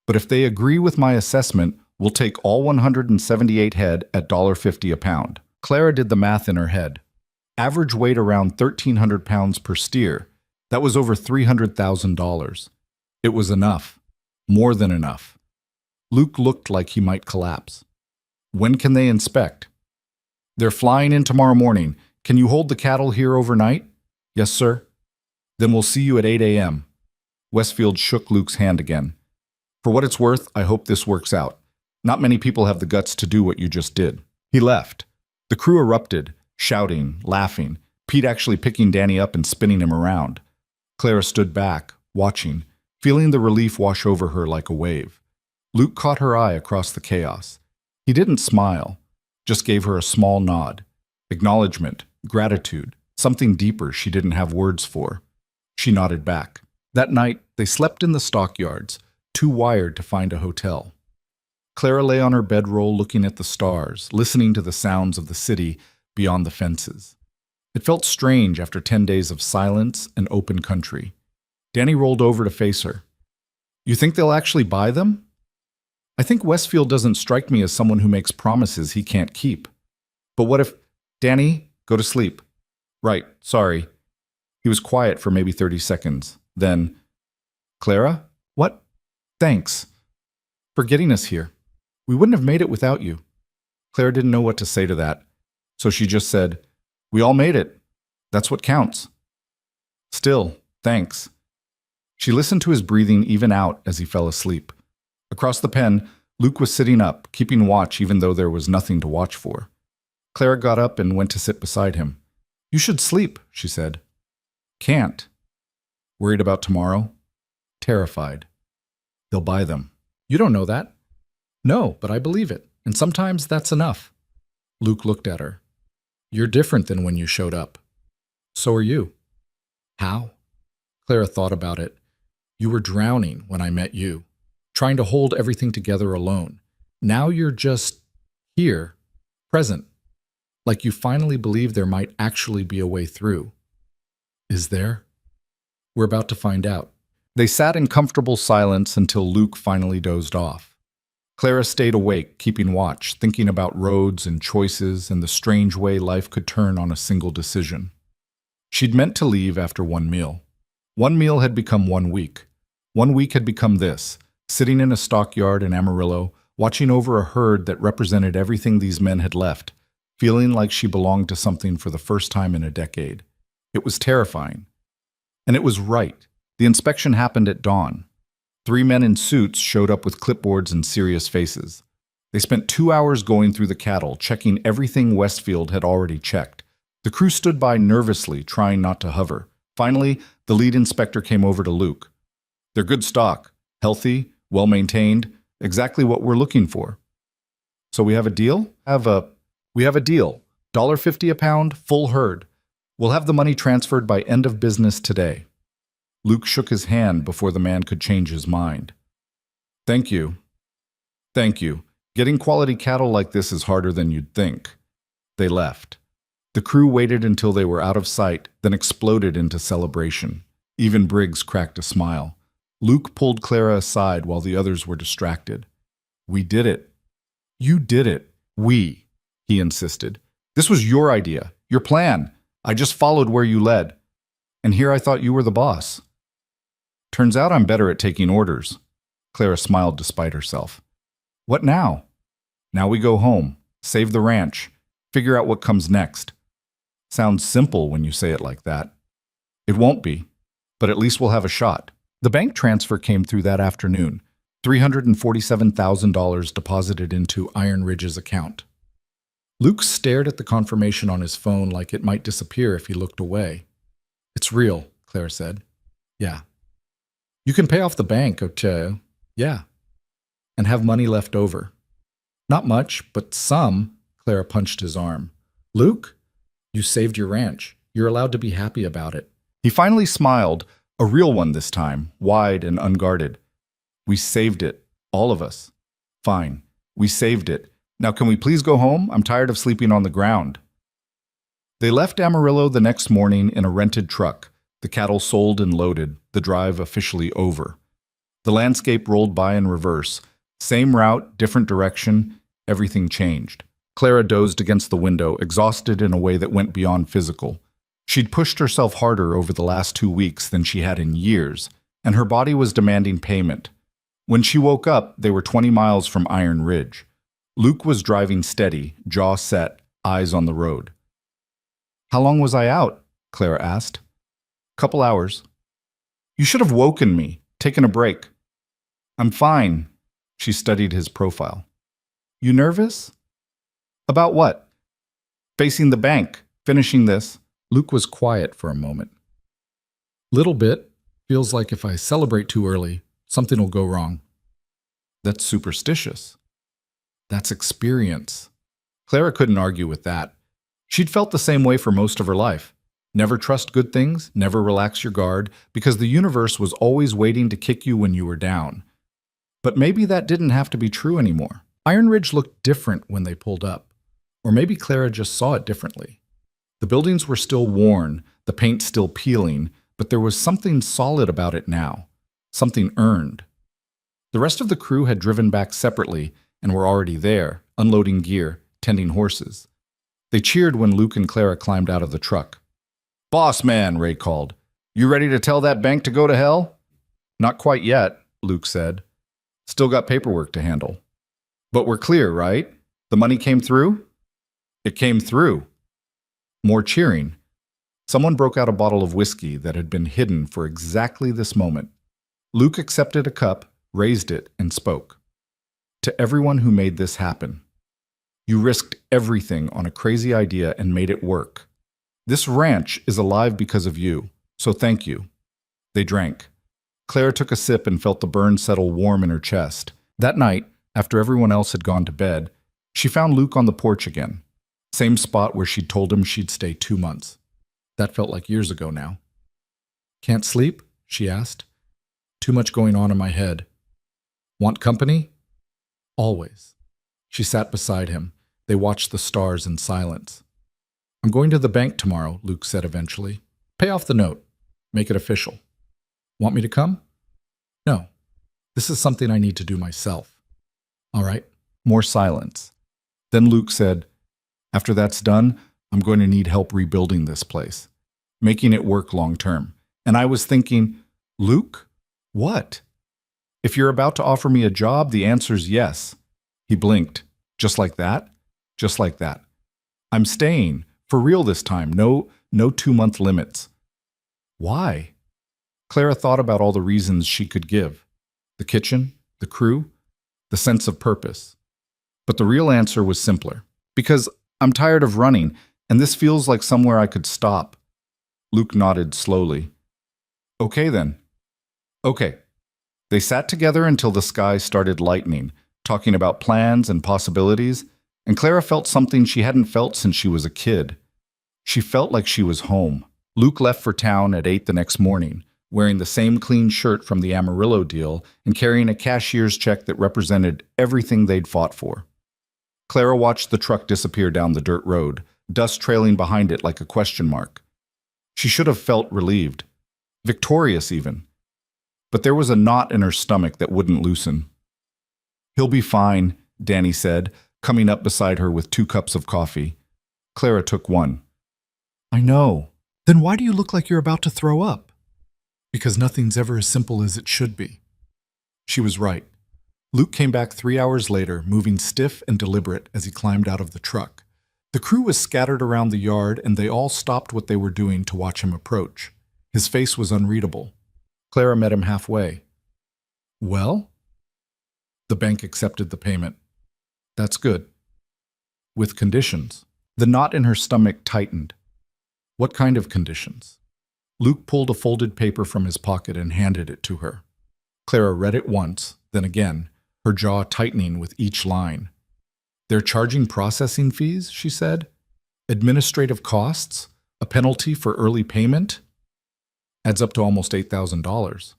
But if they agree with my assessment, we'll take all 178 head at $1.50 a pound. Clara did the math in her head. Average weight around 1,300 pounds per steer. That was over $300,000. It was enough. More than enough. Luke looked like he might collapse. When can they inspect? They're flying in tomorrow morning. Can you hold the cattle here overnight? Yes, sir. Then we'll see you at 8 a.m. Westfield shook Luke's hand again. For what it's worth, I hope this works out. Not many people have the guts to do what you just did. He left. The crew erupted, shouting, laughing, Pete actually picking Danny up and spinning him around. Clara stood back, watching, feeling the relief wash over her like a wave. Luke caught her eye across the chaos. He didn't smile, just gave her a small nod. Acknowledgement, gratitude, something deeper she didn't have words for. She nodded back. That night, they slept in the stockyards, too wired to find a hotel. Clara lay on her bedroll looking at the stars, listening to the sounds of the city beyond the fences. It felt strange after 10 days of silence and open country. Danny rolled over to face her. You think they'll actually buy them? I think Westfield doesn't strike me as someone who makes promises he can't keep. But what if... Danny, go to sleep. Right, sorry. He was quiet for maybe 30 seconds. Then, Clara? What? Thanks. For getting us here. We wouldn't have made it without you. Clara didn't know what to say to that, so she just said, We all made it. That's what counts. Still, thanks. She listened to his breathing even out as he fell asleep. Across the pen, Luke was sitting up, keeping watch even though there was nothing to watch for. Clara got up and went to sit beside him. You should sleep, she said. Can't. Worried about tomorrow? Terrified. They'll buy them. You don't know that. No, but I believe it, and sometimes that's enough. Luke looked at her. You're different than when you showed up. So are you. How? Clara thought about it. You were drowning when I met you, trying to hold everything together alone. Now you're just here, present, like you finally believe there might actually be a way through. Is there? We're about to find out. They sat in comfortable silence until Luke finally dozed off. Clara stayed awake, keeping watch, thinking about roads and choices and the strange way life could turn on a single decision. She'd meant to leave after one meal. One meal had become 1 week. 1 week had become this, sitting in a stockyard in Amarillo, watching over a herd that represented everything these men had left, feeling like she belonged to something for the first time in a decade. It was terrifying. And it was right. The inspection happened at dawn. 3 men in suits showed up with clipboards and serious faces. They spent 2 hours going through the cattle, checking everything Westfield had already checked. The crew stood by nervously, trying not to hover. Finally, the lead inspector came over to Luke. They're good stock, healthy, well-maintained, exactly what we're looking for. So we have a deal? We have a deal. $1.50 a pound, full herd. We'll have the money transferred by end of business today. Luke shook his hand before the man could change his mind. Thank you. Thank you. Getting quality cattle like this is harder than you'd think. They left. The crew waited until they were out of sight, then exploded into celebration. Even Briggs cracked a smile. Luke pulled Clara aside while the others were distracted. We did it. You did it. We, he insisted. This was your idea, your plan. I just followed where you led. And here I thought you were the boss. Turns out I'm better at taking orders. Clara smiled despite herself. What now? Now we go home, save the ranch, figure out what comes next. Sounds simple when you say it like that. It won't be, but at least we'll have a shot. The bank transfer came through that afternoon, $347,000 deposited into Iron Ridge's account. Luke stared at the confirmation on his phone like it might disappear if he looked away. It's real, Claire said. Yeah. You can pay off the bank, okay? Yeah. And have money left over. Not much, but some. Clara punched his arm. Luke, you saved your ranch. You're allowed to be happy about it. He finally smiled, a real one this time, wide and unguarded. We saved it, all of us. Fine, we saved it. Now can we please go home? I'm tired of sleeping on the ground. They left Amarillo the next morning in a rented truck, the cattle sold and loaded, the drive officially over. The landscape rolled by in reverse. Same route, different direction, everything changed. Clara dozed against the window, exhausted in a way that went beyond physical. She'd pushed herself harder over the last 2 weeks than she had in years, and her body was demanding payment. When she woke up, they were 20 miles from Iron Ridge. Luke was driving steady, jaw set, eyes on the road. How long was I out? Clara asked. Couple hours. You should have woken me, taken a break. I'm fine. She studied his profile. You nervous? About what? Facing the bank, finishing this. Luke was quiet for a moment. Little bit. Feels like if I celebrate too early, something will go wrong. That's superstitious. That's experience. Clara couldn't argue with that. She'd felt the same way for most of her life. Never trust good things, never relax your guard, because the universe was always waiting to kick you when you were down. But maybe that didn't have to be true anymore. Iron Ridge looked different when they pulled up. Or maybe Clara just saw it differently. The buildings were still worn, the paint still peeling, but there was something solid about it now. Something earned. The rest of the crew had driven back separately and were already there, unloading gear, tending horses. They cheered when Luke and Clara climbed out of the truck. Boss man, Ray called. You ready to tell that bank to go to hell? Not quite yet, Luke said. Still got paperwork to handle. But we're clear, right? The money came through? It came through. More cheering. Someone broke out a bottle of whiskey that had been hidden for exactly this moment. Luke accepted a cup, raised it, and spoke. To everyone who made this happen. You risked everything on a crazy idea and made it work. This ranch is alive because of you, so thank you. They drank. Claire took a sip and felt the burn settle warm in her chest. That night, after everyone else had gone to bed, she found Luke on the porch again. Same spot where she'd told him she'd stay 2 months. That felt like years ago now. Can't sleep? She asked. Too much going on in my head. Want company? Always. She sat beside him. They watched the stars in silence. I'm going to the bank tomorrow, Luke said eventually. Pay off the note. Make it official. Want me to come? No. This is something I need to do myself. All right. More silence. Then Luke said, after that's done, I'm going to need help rebuilding this place, making it work long term. And I was thinking, Luke, what? If you're about to offer me a job, the answer's yes. He blinked. Just like that? Just like that. I'm staying. For real this time. No 2-month limits. Why? Clara thought about all the reasons she could give. The kitchen, the crew, the sense of purpose. But the real answer was simpler. Because I'm tired of running, and this feels like somewhere I could stop. Luke nodded slowly. Okay then. Okay. They sat together until the sky started lightening, talking about plans and possibilities, and Clara felt something she hadn't felt since she was a kid. She felt like she was home. Luke left for town at 8 the next morning, wearing the same clean shirt from the Amarillo deal and carrying a cashier's check that represented everything they'd fought for. Clara watched the truck disappear down the dirt road, dust trailing behind it like a question mark. She should have felt relieved, victorious even. But there was a knot in her stomach that wouldn't loosen. He'll be fine, Danny said, coming up beside her with 2 cups of coffee. Clara took one. I know. Then why do you look like you're about to throw up? Because nothing's ever as simple as it should be. She was right. Luke came back 3 hours later, moving stiff and deliberate as he climbed out of the truck. The crew was scattered around the yard, and they all stopped what they were doing to watch him approach. His face was unreadable. Clara met him halfway. Well? The bank accepted the payment. That's good. With conditions. The knot in her stomach tightened. What kind of conditions? Luke pulled a folded paper from his pocket and handed it to her. Clara read it once, then again, her jaw tightening with each line. They're charging processing fees, she said. Administrative costs? A penalty for early payment? Adds up to almost $8,000.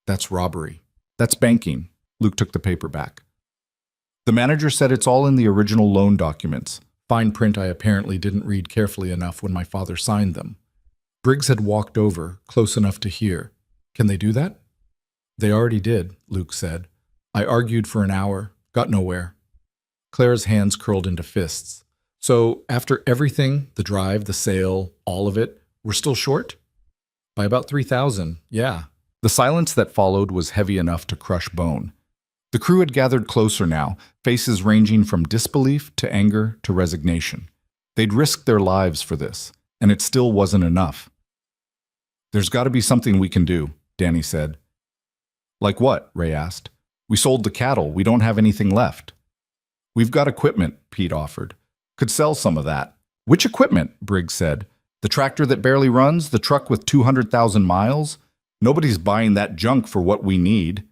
That's robbery. That's banking. Luke took the paper back. The manager said it's all in the original loan documents. Fine print I apparently didn't read carefully enough when my father signed them. Briggs had walked over, close enough to hear. Can they do that? They already did, Luke said. I argued for an hour, got nowhere. Clara's hands curled into fists. So, after everything, the drive, the sale, all of it, we're still short? By about $3,000, yeah. The silence that followed was heavy enough to crush bone. The crew had gathered closer now, faces ranging from disbelief to anger to resignation. They'd risked their lives for this, and it still wasn't enough. There's got to be something we can do, Danny said. Like what? Ray asked. We sold the cattle. We don't have anything left. We've got equipment, Pete offered. Could sell some of that. Which equipment? Briggs said. The tractor that barely runs? The truck with 200,000 miles? Nobody's buying that junk for what we need.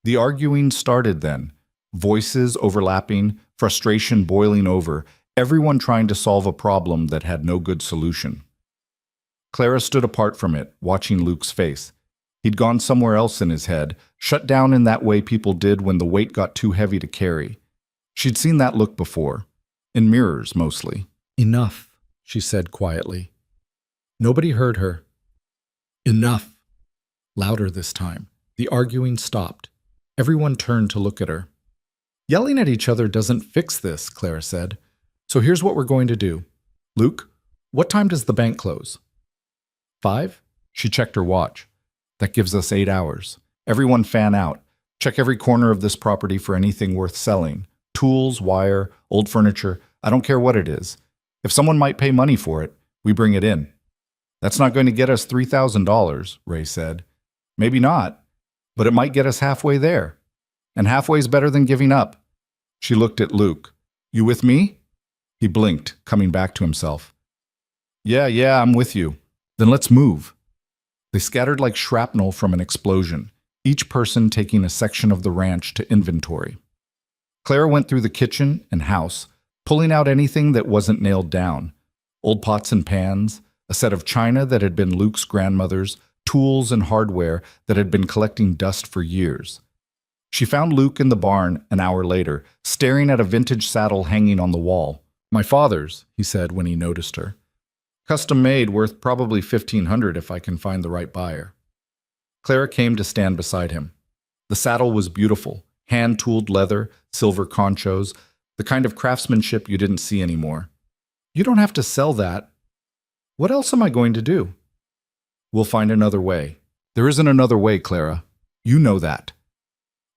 The arguing started then. Voices overlapping, frustration boiling over, everyone trying to solve a problem that had no good solution. Clara stood apart from it, watching Luke's face. He'd gone somewhere else in his head, shut down in that way people did when the weight got too heavy to carry. She'd seen that look before. In mirrors, mostly. Enough, she said quietly. Nobody heard her. Enough. Louder this time. The arguing stopped. Everyone turned to look at her. Yelling at each other doesn't fix this, Clara said. So here's what we're going to do. Luke, what time does the bank close? 5? She checked her watch. That gives us 8 hours. Everyone fan out. Check every corner of this property for anything worth selling. Tools, wire, old furniture, I don't care what it is. If someone might pay money for it, we bring it in. That's not going to get us $3,000, Ray said. Maybe not, but it might get us halfway there. And halfway's better than giving up. She looked at Luke. You with me? He blinked, coming back to himself. Yeah, I'm with you. Then let's move. They scattered like shrapnel from an explosion, each person taking a section of the ranch to inventory. Clara went through the kitchen and house, pulling out anything that wasn't nailed down. Old pots and pans, a set of china that had been Luke's grandmother's, tools and hardware that had been collecting dust for years. She found Luke in the barn an hour later, staring at a vintage saddle hanging on the wall. My father's, he said when he noticed her. Custom made, worth probably $1,500 if I can find the right buyer. Clara came to stand beside him. The saddle was beautiful, hand-tooled leather, silver conchos, the kind of craftsmanship you didn't see anymore. You don't have to sell that. What else am I going to do? We'll find another way. There isn't another way, Clara. You know that.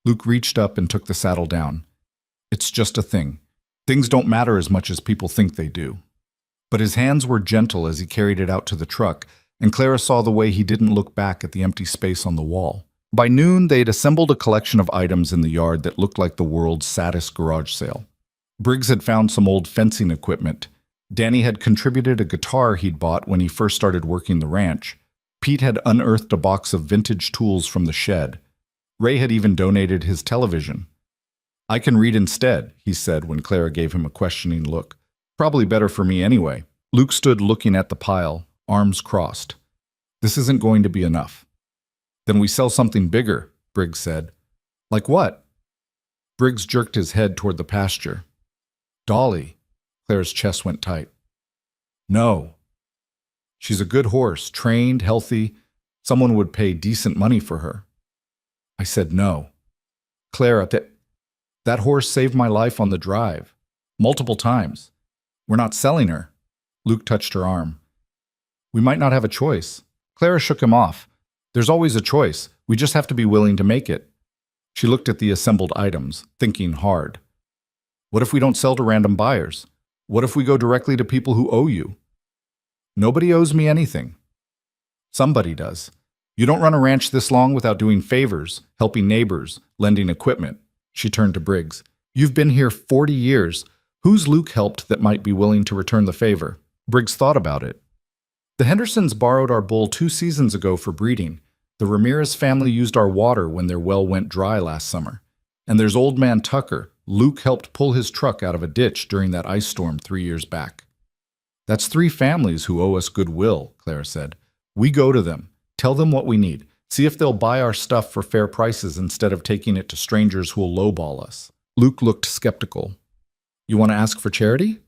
Luke reached up and took the saddle down. It's just a thing. Things don't matter as much as people think they do. But his hands were gentle as he carried it out to the truck, and Clara saw the way he didn't look back at the empty space on the wall. By noon, they'd assembled a collection of items in the yard that looked like the world's saddest garage sale. Briggs had found some old fencing equipment. Danny had contributed a guitar he'd bought when he first started working the ranch. Pete had unearthed a box of vintage tools from the shed. Ray had even donated his television. I can read instead, he said when Clara gave him a questioning look. Probably better for me anyway. Luke stood looking at the pile, arms crossed. This isn't going to be enough. Then we sell something bigger, Briggs said. Like what? Briggs jerked his head toward the pasture. Dolly. Clara's chest went tight. No. She's a good horse, trained, healthy. Someone would pay decent money for her. I said no. Clara, that horse saved my life on the drive. Multiple times. We're not selling her. Luke touched her arm. We might not have a choice. Clara shook him off. There's always a choice. We just have to be willing to make it. She looked at the assembled items, thinking hard. What if we don't sell to random buyers? What if we go directly to people who owe you? Nobody owes me anything. Somebody does. You don't run a ranch this long without doing favors, helping neighbors, lending equipment. She turned to Briggs. You've been here 40 years. Who's Luke helped that might be willing to return the favor? Briggs thought about it. The Hendersons borrowed our bull 2 seasons ago for breeding. The Ramirez family used our water when their well went dry last summer. And there's old man Tucker. Luke helped pull his truck out of a ditch during that ice storm 3 years back. That's 3 families who owe us goodwill, Clara said. We go to them, tell them what we need, see if they'll buy our stuff for fair prices instead of taking it to strangers who'll lowball us. Luke looked skeptical. You want to ask for charity?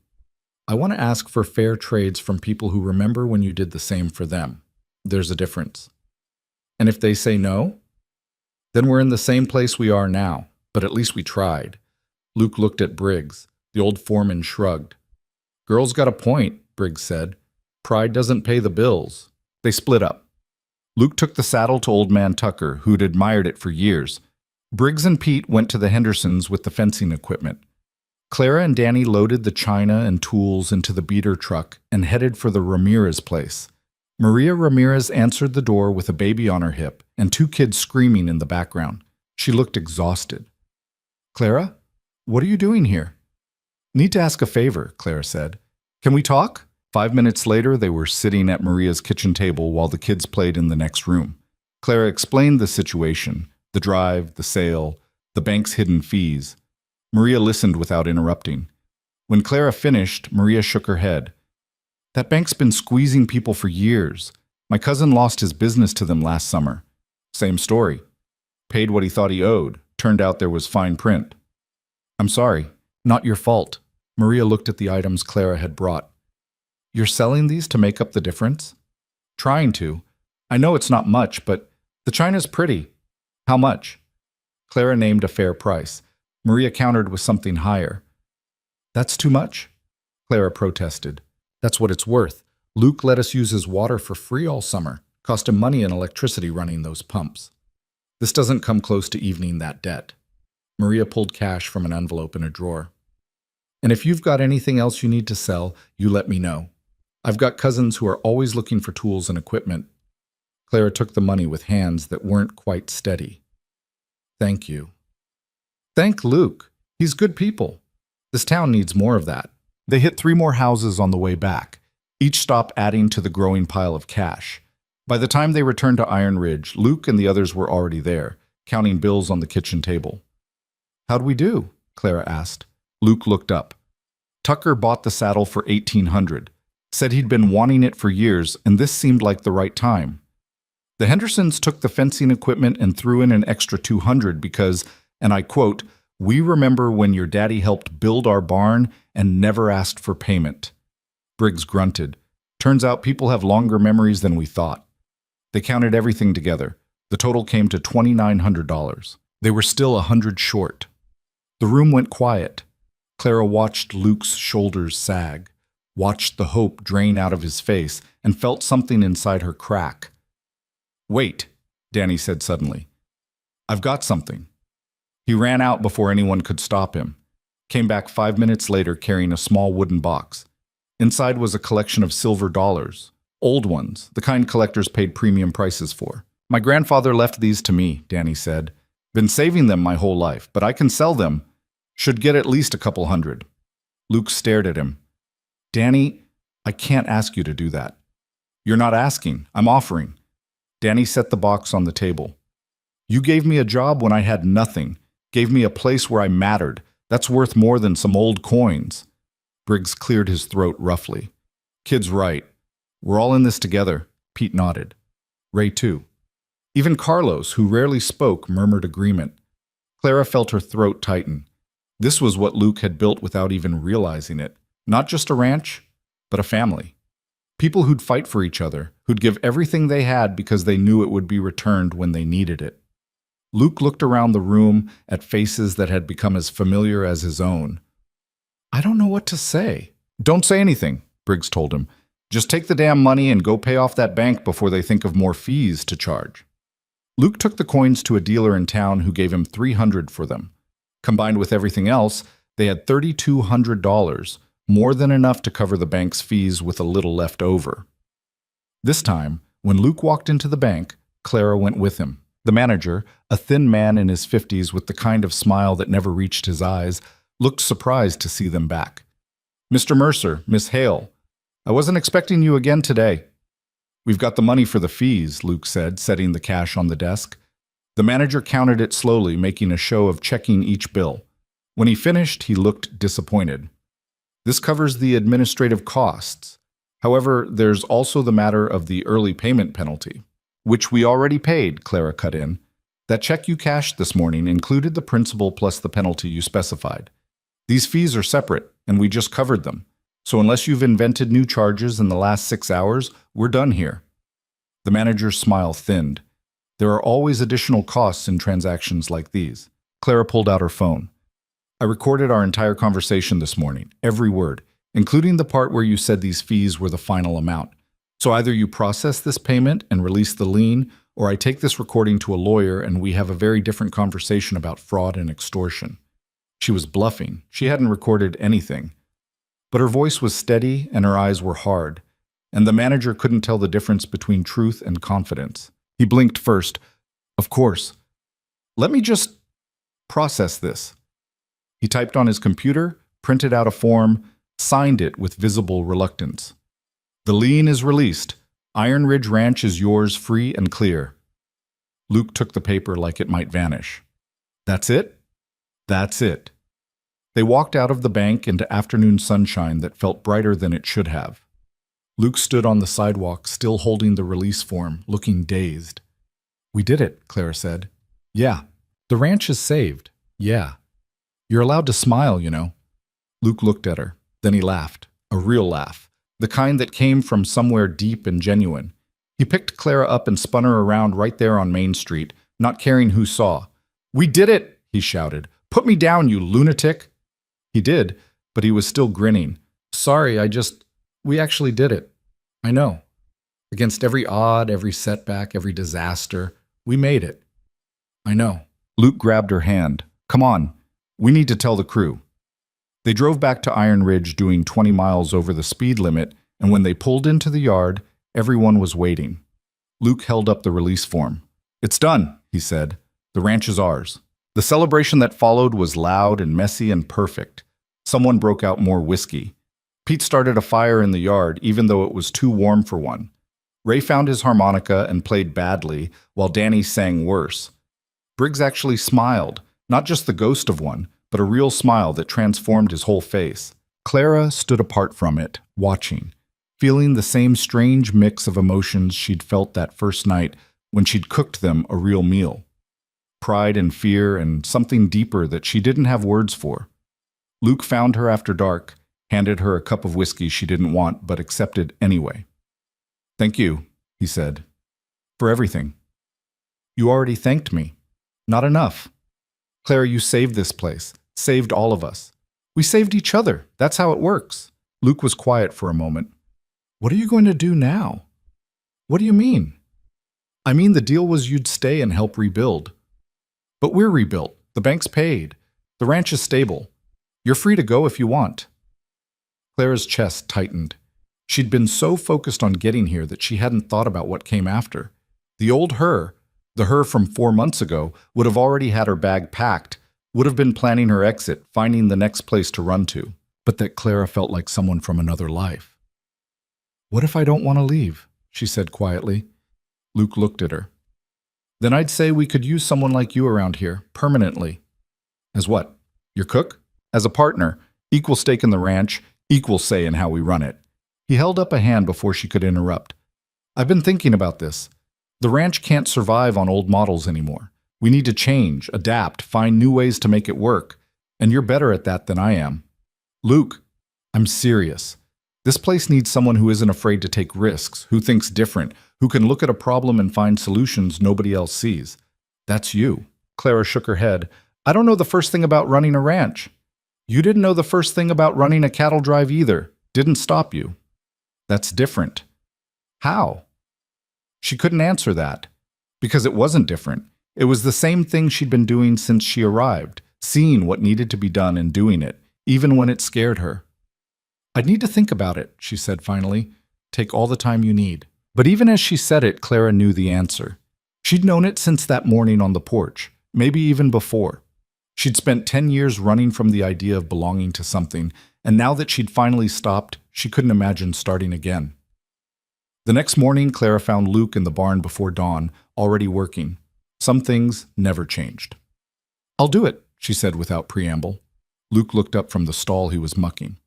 I want to ask for fair trades from people who remember when you did the same for them. There's a difference. And if they say no? Then we're in the same place we are now, but at least we tried. Luke looked at Briggs. The old foreman shrugged. Girl's got a point, Briggs said. Pride doesn't pay the bills. They split up. Luke took the saddle to old man Tucker, who'd admired it for years. Briggs and Pete went to the Hendersons with the fencing equipment. Clara and Danny loaded the china and tools into the beater truck and headed for the Ramirez place. Maria Ramirez answered the door with a baby on her hip and 2 kids screaming in the background. She looked exhausted. Clara, what are you doing here? Need to ask a favor, Clara said. Can we talk? 5 minutes later, they were sitting at Maria's kitchen table while the kids played in the next room. Clara explained the situation, the drive, the sale, the bank's hidden fees. Maria listened without interrupting. When Clara finished, Maria shook her head. That bank's been squeezing people for years. My cousin lost his business to them last summer. Same story. Paid what he thought he owed. Turned out there was fine print. I'm sorry. Not your fault. Maria looked at the items Clara had brought. You're selling these to make up the difference? Trying to. I know it's not much, but the china's pretty. How much? Clara named a fair price. Maria countered with something higher. That's too much? Clara protested. That's what it's worth. Luke let us use his water for free all summer. Cost him money and electricity running those pumps. This doesn't come close to evening that debt. Maria pulled cash from an envelope in a drawer. And if you've got anything else you need to sell, you let me know. I've got cousins who are always looking for tools and equipment. Clara took the money with hands that weren't quite steady. Thank you. Thank Luke. He's good people. This town needs more of that. They hit 3 more houses on the way back, each stop adding to the growing pile of cash. By the time they returned to Iron Ridge, Luke and the others were already there, counting bills on the kitchen table. How'd we do? Clara asked. Luke looked up. Tucker bought the saddle for $1,800, said he'd been wanting it for years, and this seemed like the right time. The Hendersons took the fencing equipment and threw in an extra $200 because, and I quote, we remember when your daddy helped build our barn and never asked for payment. Briggs grunted. Turns out people have longer memories than we thought. They counted everything together. The total came to $2,900. They were still $100 short. The room went quiet. Clara watched Luke's shoulders sag, watched the hope drain out of his face, and felt something inside her crack. Wait, Danny said suddenly. I've got something. He ran out before anyone could stop him. Came back 5 minutes later carrying a small wooden box. Inside was a collection of silver dollars. Old ones, the kind collectors paid premium prices for. My grandfather left these to me, Danny said. Been saving them my whole life, but I can sell them. Should get at least a couple hundred. Luke stared at him. Danny, I can't ask you to do that. You're not asking, I'm offering. Danny set the box on the table. You gave me a job when I had nothing. Gave me a place where I mattered. That's worth more than some old coins. Briggs cleared his throat roughly. Kid's right. We're all in this together. Pete nodded. Ray too. Even Carlos, who rarely spoke, murmured agreement. Clara felt her throat tighten. This was what Luke had built without even realizing it. Not just a ranch, but a family. People who'd fight for each other, who'd give everything they had because they knew it would be returned when they needed it. Luke looked around the room at faces that had become as familiar as his own. I don't know what to say. Don't say anything, Briggs told him. Just take the damn money and go pay off that bank before they think of more fees to charge. Luke took the coins to a dealer in town who gave him $300 for them. Combined with everything else, they had $3,200, more than enough to cover the bank's fees with a little left over. This time, when Luke walked into the bank, Clara went with him. The manager, a thin man in his 50s with the kind of smile that never reached his eyes, looked surprised to see them back. "Mr. Mercer, Miss Hale, I wasn't expecting you again today." "We've got the money for the fees," Luke said, setting the cash on the desk. The manager counted it slowly, making a show of checking each bill. When he finished, he looked disappointed. "This covers the administrative costs. However, there's also the matter of the early payment penalty." "Which we already paid," Clara cut in. "That check you cashed this morning included the principal plus the penalty you specified. These fees are separate, and we just covered them. So unless you've invented new charges in the last 6 hours, we're done here." The manager's smile thinned. There are always additional costs in transactions like these. Clara pulled out her phone. "I recorded our entire conversation this morning, every word, including the part where you said these fees were the final amount. So either you process this payment and release the lien, or I take this recording to a lawyer and we have a very different conversation about fraud and extortion." She was bluffing. She hadn't recorded anything. But her voice was steady and her eyes were hard, and the manager couldn't tell the difference between truth and confidence. He blinked first. "Of course. Let me just process this." He typed on his computer, printed out a form, signed it with visible reluctance. "The lien is released. Iron Ridge Ranch is yours free and clear." Luke took the paper like it might vanish. "That's it?" "That's it." They walked out of the bank into afternoon sunshine that felt brighter than it should have. Luke stood on the sidewalk, still holding the release form, looking dazed. "We did it," Clara said. "Yeah. The ranch is saved. Yeah. You're allowed to smile, you know." Luke looked at her. Then he laughed. A real laugh. The kind that came from somewhere deep and genuine. He picked Clara up and spun her around right there on Main Street, not caring who saw. "We did it!" he shouted. "Put me down, you lunatic!" He did, but he was still grinning. "Sorry, we actually did it. I know. Against every odd, every setback, every disaster, we made it. I know." Luke grabbed her hand. "Come on. We need to tell the crew." They drove back to Iron Ridge doing 20 miles over the speed limit, and when they pulled into the yard, everyone was waiting. Luke held up the release form. "It's done," he said. "The ranch is ours." The celebration that followed was loud and messy and perfect. Someone broke out more whiskey. Pete started a fire in the yard, even though it was too warm for one. Ray found his harmonica and played badly, while Danny sang worse. Briggs actually smiled, not just the ghost of one, but a real smile that transformed his whole face. Clara stood apart from it, watching, feeling the same strange mix of emotions she'd felt that first night when she'd cooked them a real meal. Pride and fear and something deeper that she didn't have words for. Luke found her after dark, handed her a cup of whiskey she didn't want but accepted anyway. "Thank you," he said, "for everything." "You already thanked me. Not enough. Clara, you saved this place, saved all of us. We saved each other. That's how it works." Luke was quiet for a moment. "What are you going to do now?" "What do you mean?" "I mean, the deal was you'd stay and help rebuild. But we're rebuilt. The bank's paid. The ranch is stable. You're free to go if you want." Clara's chest tightened. She'd been so focused on getting here that she hadn't thought about what came after. The old her, the her from 4 months ago, would have already had her bag packed, would have been planning her exit, finding the next place to run to. But that Clara felt like someone from another life. "What if I don't want to leave?" she said quietly. Luke looked at her. "Then I'd say we could use someone like you around here, permanently." "As what? Your cook?" "As a partner, equal stake in the ranch, equal say in how we run it." He held up a hand before she could interrupt. "I've been thinking about this. The ranch can't survive on old models anymore. We need to change, adapt, find new ways to make it work. And you're better at that than I am." "Luke, I'm serious. This place needs someone who isn't afraid to take risks, who thinks different, who can look at a problem and find solutions nobody else sees. That's you." Clara shook her head. "I don't know the first thing about running a ranch." "You didn't know the first thing about running a cattle drive either. Didn't stop you." "That's different." "How?" She couldn't answer that, Because it wasn't different. It was the same thing she'd been doing since she arrived, seeing what needed to be done and doing it, even when it scared her. "I'd need to think about it," she said finally. "Take all the time you need." But even as she said it, Clara knew the answer. She'd known it since that morning on the porch, maybe even before. She'd spent 10 years running from the idea of belonging to something, and now that she'd finally stopped, she couldn't imagine starting again. The next morning, Clara found Luke in the barn before dawn, already working. Some things never changed. "I'll do it," she said without preamble. Luke looked up from the stall he was mucking.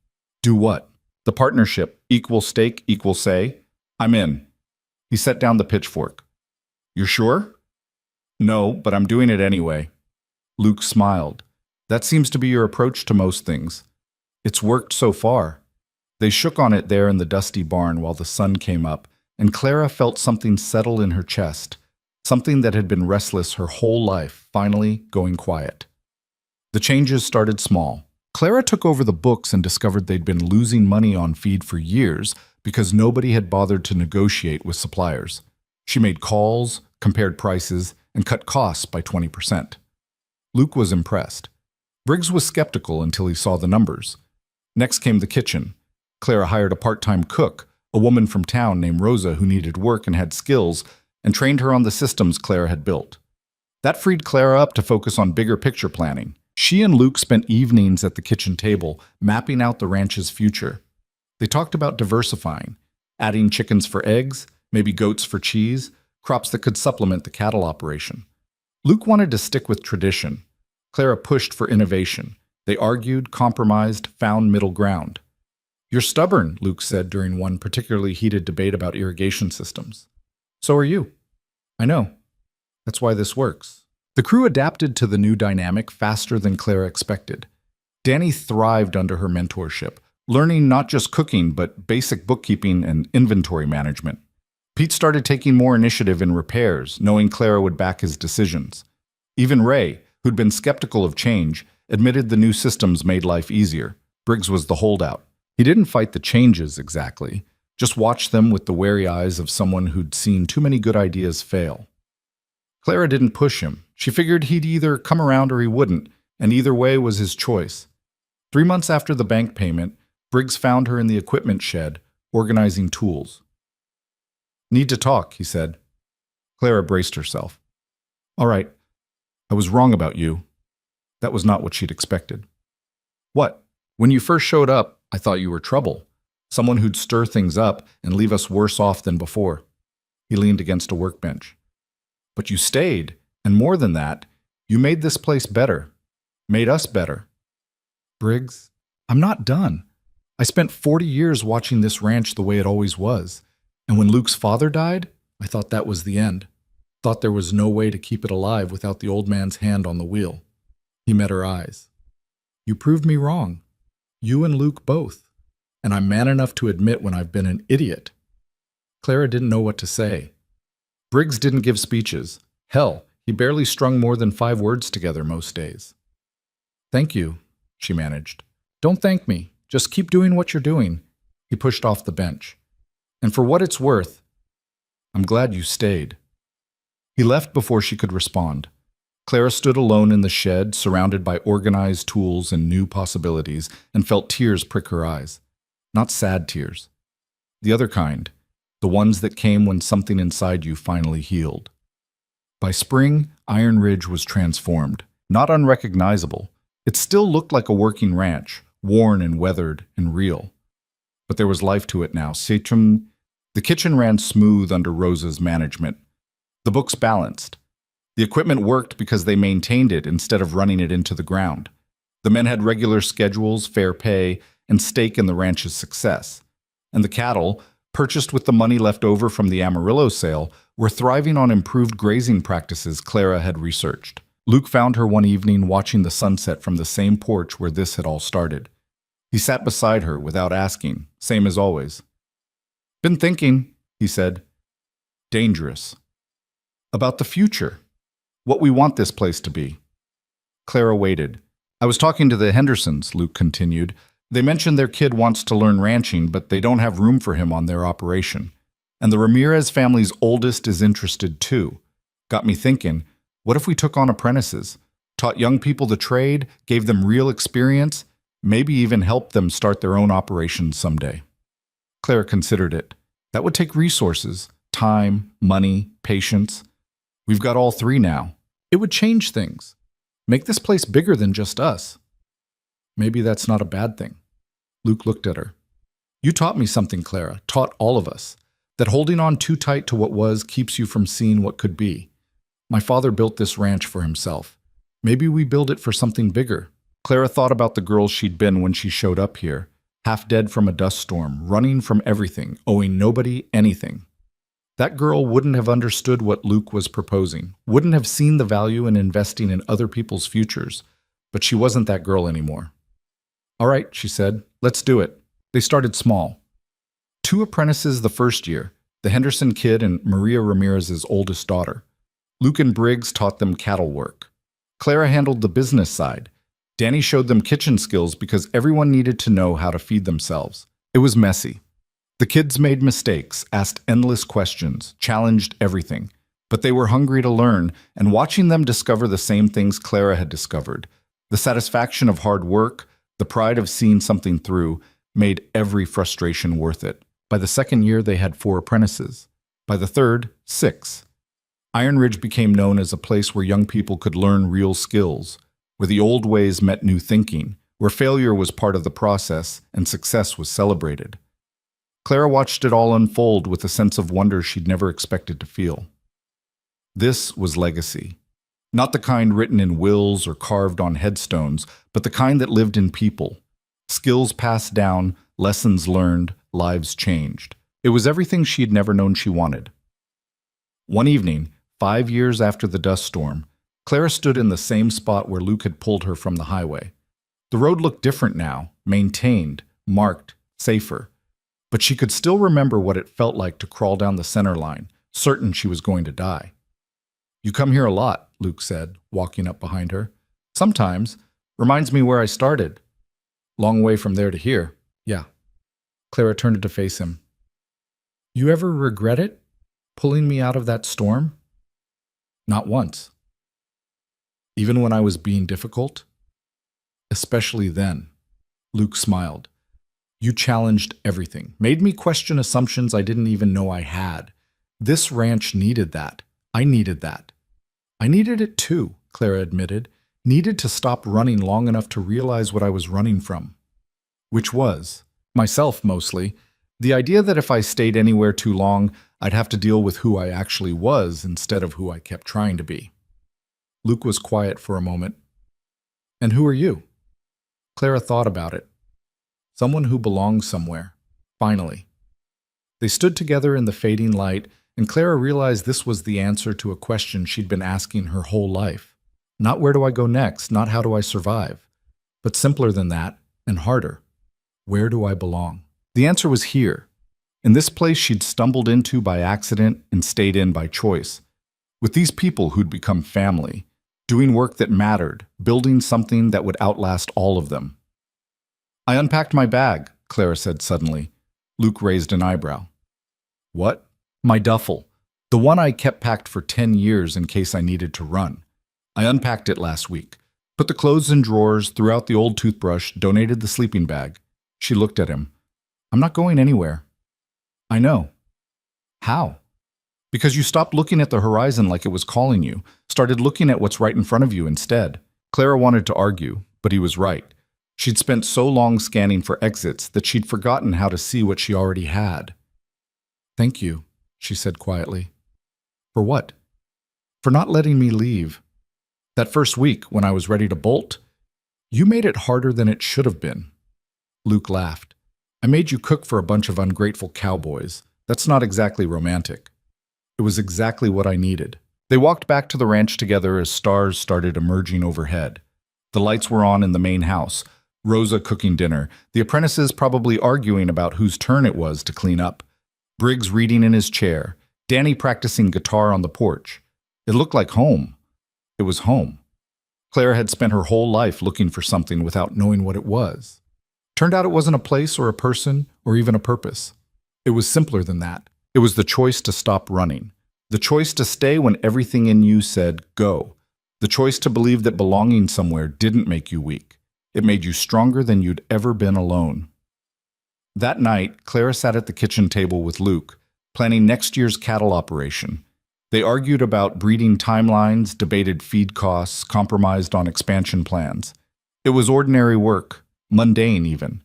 "Do what?" "The partnership. Equal stake, equal say. I'm in." He set down the pitchfork. "You're sure?" "No, but I'm doing it anyway." Luke smiled. "That seems to be your approach to most things." "It's worked so far." They shook on it there in the dusty barn while the sun came up, and Clara felt something settle in her chest, something that had been restless her whole life, finally going quiet. The changes started small. Clara took over the books and discovered they'd been losing money on feed for years because nobody had bothered to negotiate with suppliers. She made calls, compared prices, and cut costs by 20%. Luke was impressed. Briggs was skeptical until he saw the numbers. Next came the kitchen. Clara hired a part-time cook, a woman from town named Rosa who needed work and had skills, and trained her on the systems Clara had built. That freed Clara up to focus on bigger picture planning. She and Luke spent evenings at the kitchen table, mapping out the ranch's future. They talked about diversifying, adding chickens for eggs, maybe goats for cheese, crops that could supplement the cattle operation. Luke wanted to stick with tradition. Clara pushed for innovation. They argued, compromised, found middle ground. "You're stubborn," Luke said during one particularly heated debate about irrigation systems. "So are you." "I know. That's why this works." The crew adapted to the new dynamic faster than Clara expected. Danny thrived under her mentorship, learning not just cooking but basic bookkeeping and inventory management. Pete started taking more initiative in repairs, knowing Clara would back his decisions. Even Ray, who'd been skeptical of change, admitted the new systems made life easier. Briggs was the holdout. He didn't fight the changes exactly, just watched them with the wary eyes of someone who'd seen too many good ideas fail. Clara didn't push him. She figured he'd either come around or he wouldn't, and either way was his choice. 3 months after the bank payment, Briggs found her in the equipment shed, organizing tools. "Need to talk," he said. Clara braced herself. "All right, I was wrong about you." That was not what she'd expected. "What? When you first showed up, I thought you were trouble. Someone who'd stir things up and leave us worse off than before." He leaned against a workbench. "But you stayed, and more than that, you made this place better. Made us better." "Briggs, I'm not done. I spent 40 years watching this ranch the way it always was. And when Luke's father died, I thought that was the end. Thought there was no way to keep it alive without the old man's hand on the wheel." He met her eyes. "You proved me wrong. You and Luke both. And I'm man enough to admit when I've been an idiot." Clara didn't know what to say. Briggs didn't give speeches. Hell, he barely strung more than 5 words together most days. "Thank you," she managed. "Don't thank me. Just keep doing what you're doing." He pushed off the bench. "And for what it's worth, I'm glad you stayed." He left before she could respond. Clara stood alone in the shed, surrounded by organized tools and new possibilities, and felt tears prick her eyes. Not sad tears. The other kind, the ones that came when something inside you finally healed. By spring, Iron Ridge was transformed, not unrecognizable. It still looked like a working ranch, worn and weathered and real. But there was life to it now. The kitchen ran smooth under Rosa's management. The books balanced. The equipment worked because they maintained it instead of running it into the ground. The men had regular schedules, fair pay, and stake in the ranch's success. And the cattle, purchased with the money left over from the Amarillo sale, were thriving on improved grazing practices Clara had researched. Luke found her one evening watching the sunset from the same porch where this had all started. He sat beside her without asking, same as always. "Been thinking," he said. "Dangerous. About the future. What we want this place to be." Clara waited. "I was talking to the Hendersons," Luke continued. "They mentioned their kid wants to learn ranching, but they don't have room for him on their operation. And the Ramirez family's oldest is interested too. Got me thinking, what if we took on apprentices, taught young people the trade, gave them real experience, maybe even helped them start their own operations someday? Clara considered it. That would take resources, time, money, patience. We've got all three now. It would change things. Make this place bigger than just us. Maybe that's not a bad thing. Luke looked at her. You taught me something, Clara, taught all of us, that holding on too tight to what was keeps you from seeing what could be. My father built this ranch for himself. Maybe we build it for something bigger. Clara thought about the girl she'd been when she showed up here, half dead from a dust storm, running from everything, owing nobody anything. That girl wouldn't have understood what Luke was proposing, wouldn't have seen the value in investing in other people's futures, but she wasn't that girl anymore. All right, she said, let's do it. They started small. 2 apprentices the first year, the Henderson kid and Maria Ramirez's oldest daughter. Luke and Briggs taught them cattle work. Clara handled the business side. Danny showed them kitchen skills because everyone needed to know how to feed themselves. It was messy. The kids made mistakes, asked endless questions, challenged everything. But they were hungry to learn, and watching them discover the same things Clara had discovered, the satisfaction of hard work, the pride of seeing something through, made every frustration worth it. By the second year, they had 4 apprentices. By the third, 6. Iron Ridge became known as a place where young people could learn real skills, where the old ways met new thinking, where failure was part of the process and success was celebrated. Clara watched it all unfold with a sense of wonder she'd never expected to feel. This was legacy. Not the kind written in wills or carved on headstones, but the kind that lived in people. Skills passed down, lessons learned, lives changed. It was everything she'd never known she wanted. One evening, 5 years after the dust storm, Clara stood in the same spot where Luke had pulled her from the highway. The road looked different now, maintained, marked, safer. But she could still remember what it felt like to crawl down the center line, certain she was going to die. You come here a lot, Luke said, walking up behind her. Sometimes. Reminds me where I started. Long way from there to here. Yeah. Clara turned to face him. You ever regret it? Pulling me out of that storm? Not once. Even when I was being difficult? Especially then. Luke smiled. You challenged everything, made me question assumptions I didn't even know I had. This ranch needed that. I needed that. I needed it too, Clara admitted. Needed to stop running long enough to realize what I was running from. Which was, myself mostly, the idea that if I stayed anywhere too long, I'd have to deal with who I actually was instead of who I kept trying to be. Luke was quiet for a moment. And who are you? Clara thought about it. Someone who belongs somewhere. Finally. They stood together in the fading light, and Clara realized this was the answer to a question she'd been asking her whole life. Not where do I go next, not how do I survive, but simpler than that, and harder. Where do I belong? The answer was here, in this place she'd stumbled into by accident and stayed in by choice, with these people who'd become family, doing work that mattered, building something that would outlast all of them. I unpacked my bag, Clara said suddenly. Luke raised an eyebrow. What? My duffel. The one I kept packed for 10 years in case I needed to run. I unpacked it last week, put the clothes in drawers, threw out the old toothbrush, donated the sleeping bag. She looked at him. I'm not going anywhere. I know. How? Because you stopped looking at the horizon like it was calling you, started looking at what's right in front of you instead. Clara wanted to argue, but he was right. She'd spent so long scanning for exits that she'd forgotten how to see what she already had. Thank you, she said quietly. For what? For not letting me leave. That first week, when I was ready to bolt, you made it harder than it should have been. Luke laughed. I made you cook for a bunch of ungrateful cowboys. That's not exactly romantic. It was exactly what I needed. They walked back to the ranch together as stars started emerging overhead. The lights were on in the main house, Rosa cooking dinner, the apprentices probably arguing about whose turn it was to clean up, Briggs reading in his chair, Danny practicing guitar on the porch. It looked like home. It was home. Clara had spent her whole life looking for something without knowing what it was. Turned out it wasn't a place or a person or even a purpose. It was simpler than that. It was the choice to stop running, The choice to stay when everything in you said, go. The choice to believe that belonging somewhere didn't make you weak. It made you stronger than you'd ever been alone. That night, Clara sat at the kitchen table with Luke, planning next year's cattle operation. They argued about breeding timelines, debated feed costs, compromised on expansion plans. It was ordinary work, mundane even.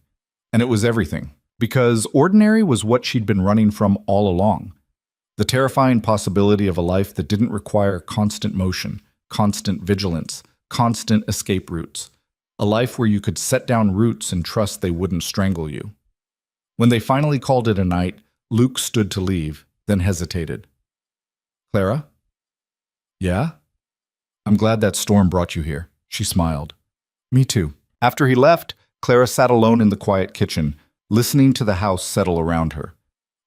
And it was everything. Because ordinary was what she'd been running from all along. The terrifying possibility of a life that didn't require constant motion, constant vigilance, constant escape routes. A life where you could set down roots and trust they wouldn't strangle you. When they finally called it a night, Luke stood to leave, then hesitated. Clara? Yeah? I'm glad that storm brought you here, she smiled. Me too. After he left, Clara sat alone in the quiet kitchen, listening to the house settle around her.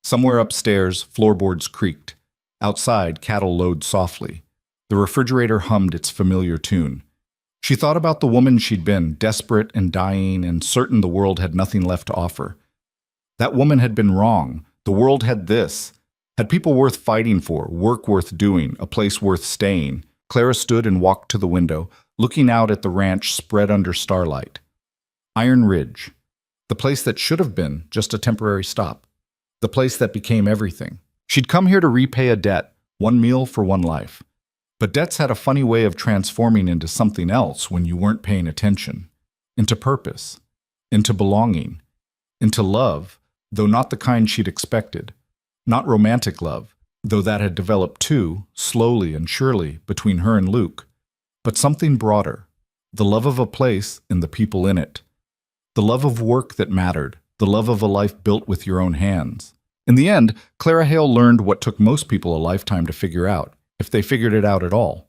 Somewhere upstairs, floorboards creaked. Outside, cattle lowed softly. The refrigerator hummed its familiar tune. She thought about the woman she'd been, desperate and dying and certain the world had nothing left to offer. That woman had been wrong. The world had this. Had people worth fighting for, work worth doing, a place worth staying. Clara stood and walked to the window, looking out at the ranch spread under starlight. Iron Ridge. The place that should have been just a temporary stop. The place that became everything. She'd come here to repay a debt, one meal for one life. But debts had a funny way of transforming into something else when you weren't paying attention. Into purpose. Into belonging. Into love, though not the kind she'd expected. Not romantic love, though that had developed too, slowly and surely, between her and Luke. But something broader. The love of a place and the people in it. The love of work that mattered. The love of a life built with your own hands. In the end, Clara Hale learned what took most people a lifetime to figure out, if they figured it out at all.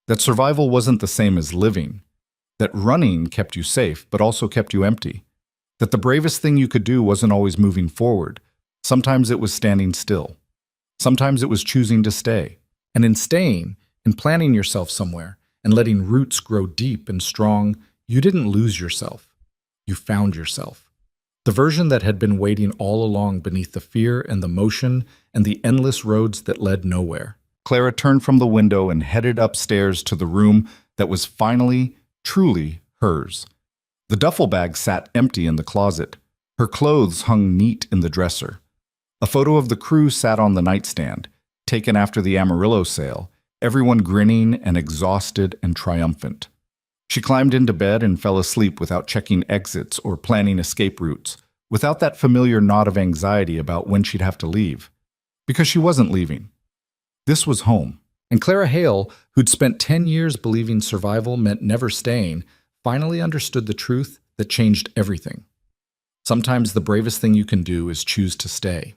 That survival wasn't the same as living. That running kept you safe, but also kept you empty. That the bravest thing you could do wasn't always moving forward. Sometimes it was standing still. Sometimes it was choosing to stay. And in staying, in planting yourself somewhere, and letting roots grow deep and strong, you didn't lose yourself. You found yourself. The version that had been waiting all along beneath the fear and the motion and the endless roads that led nowhere. Clara turned from the window and headed upstairs to the room that was finally, truly hers. The duffel bag sat empty in the closet. Her clothes hung neat in the dresser. A photo of the crew sat on the nightstand, taken after the Amarillo sale, everyone grinning and exhausted and triumphant. She climbed into bed and fell asleep without checking exits or planning escape routes, without that familiar knot of anxiety about when she'd have to leave. Because she wasn't leaving. This was home. And Clara Hale, who'd spent 10 years believing survival meant never staying, finally understood the truth that changed everything. Sometimes the bravest thing you can do is choose to stay.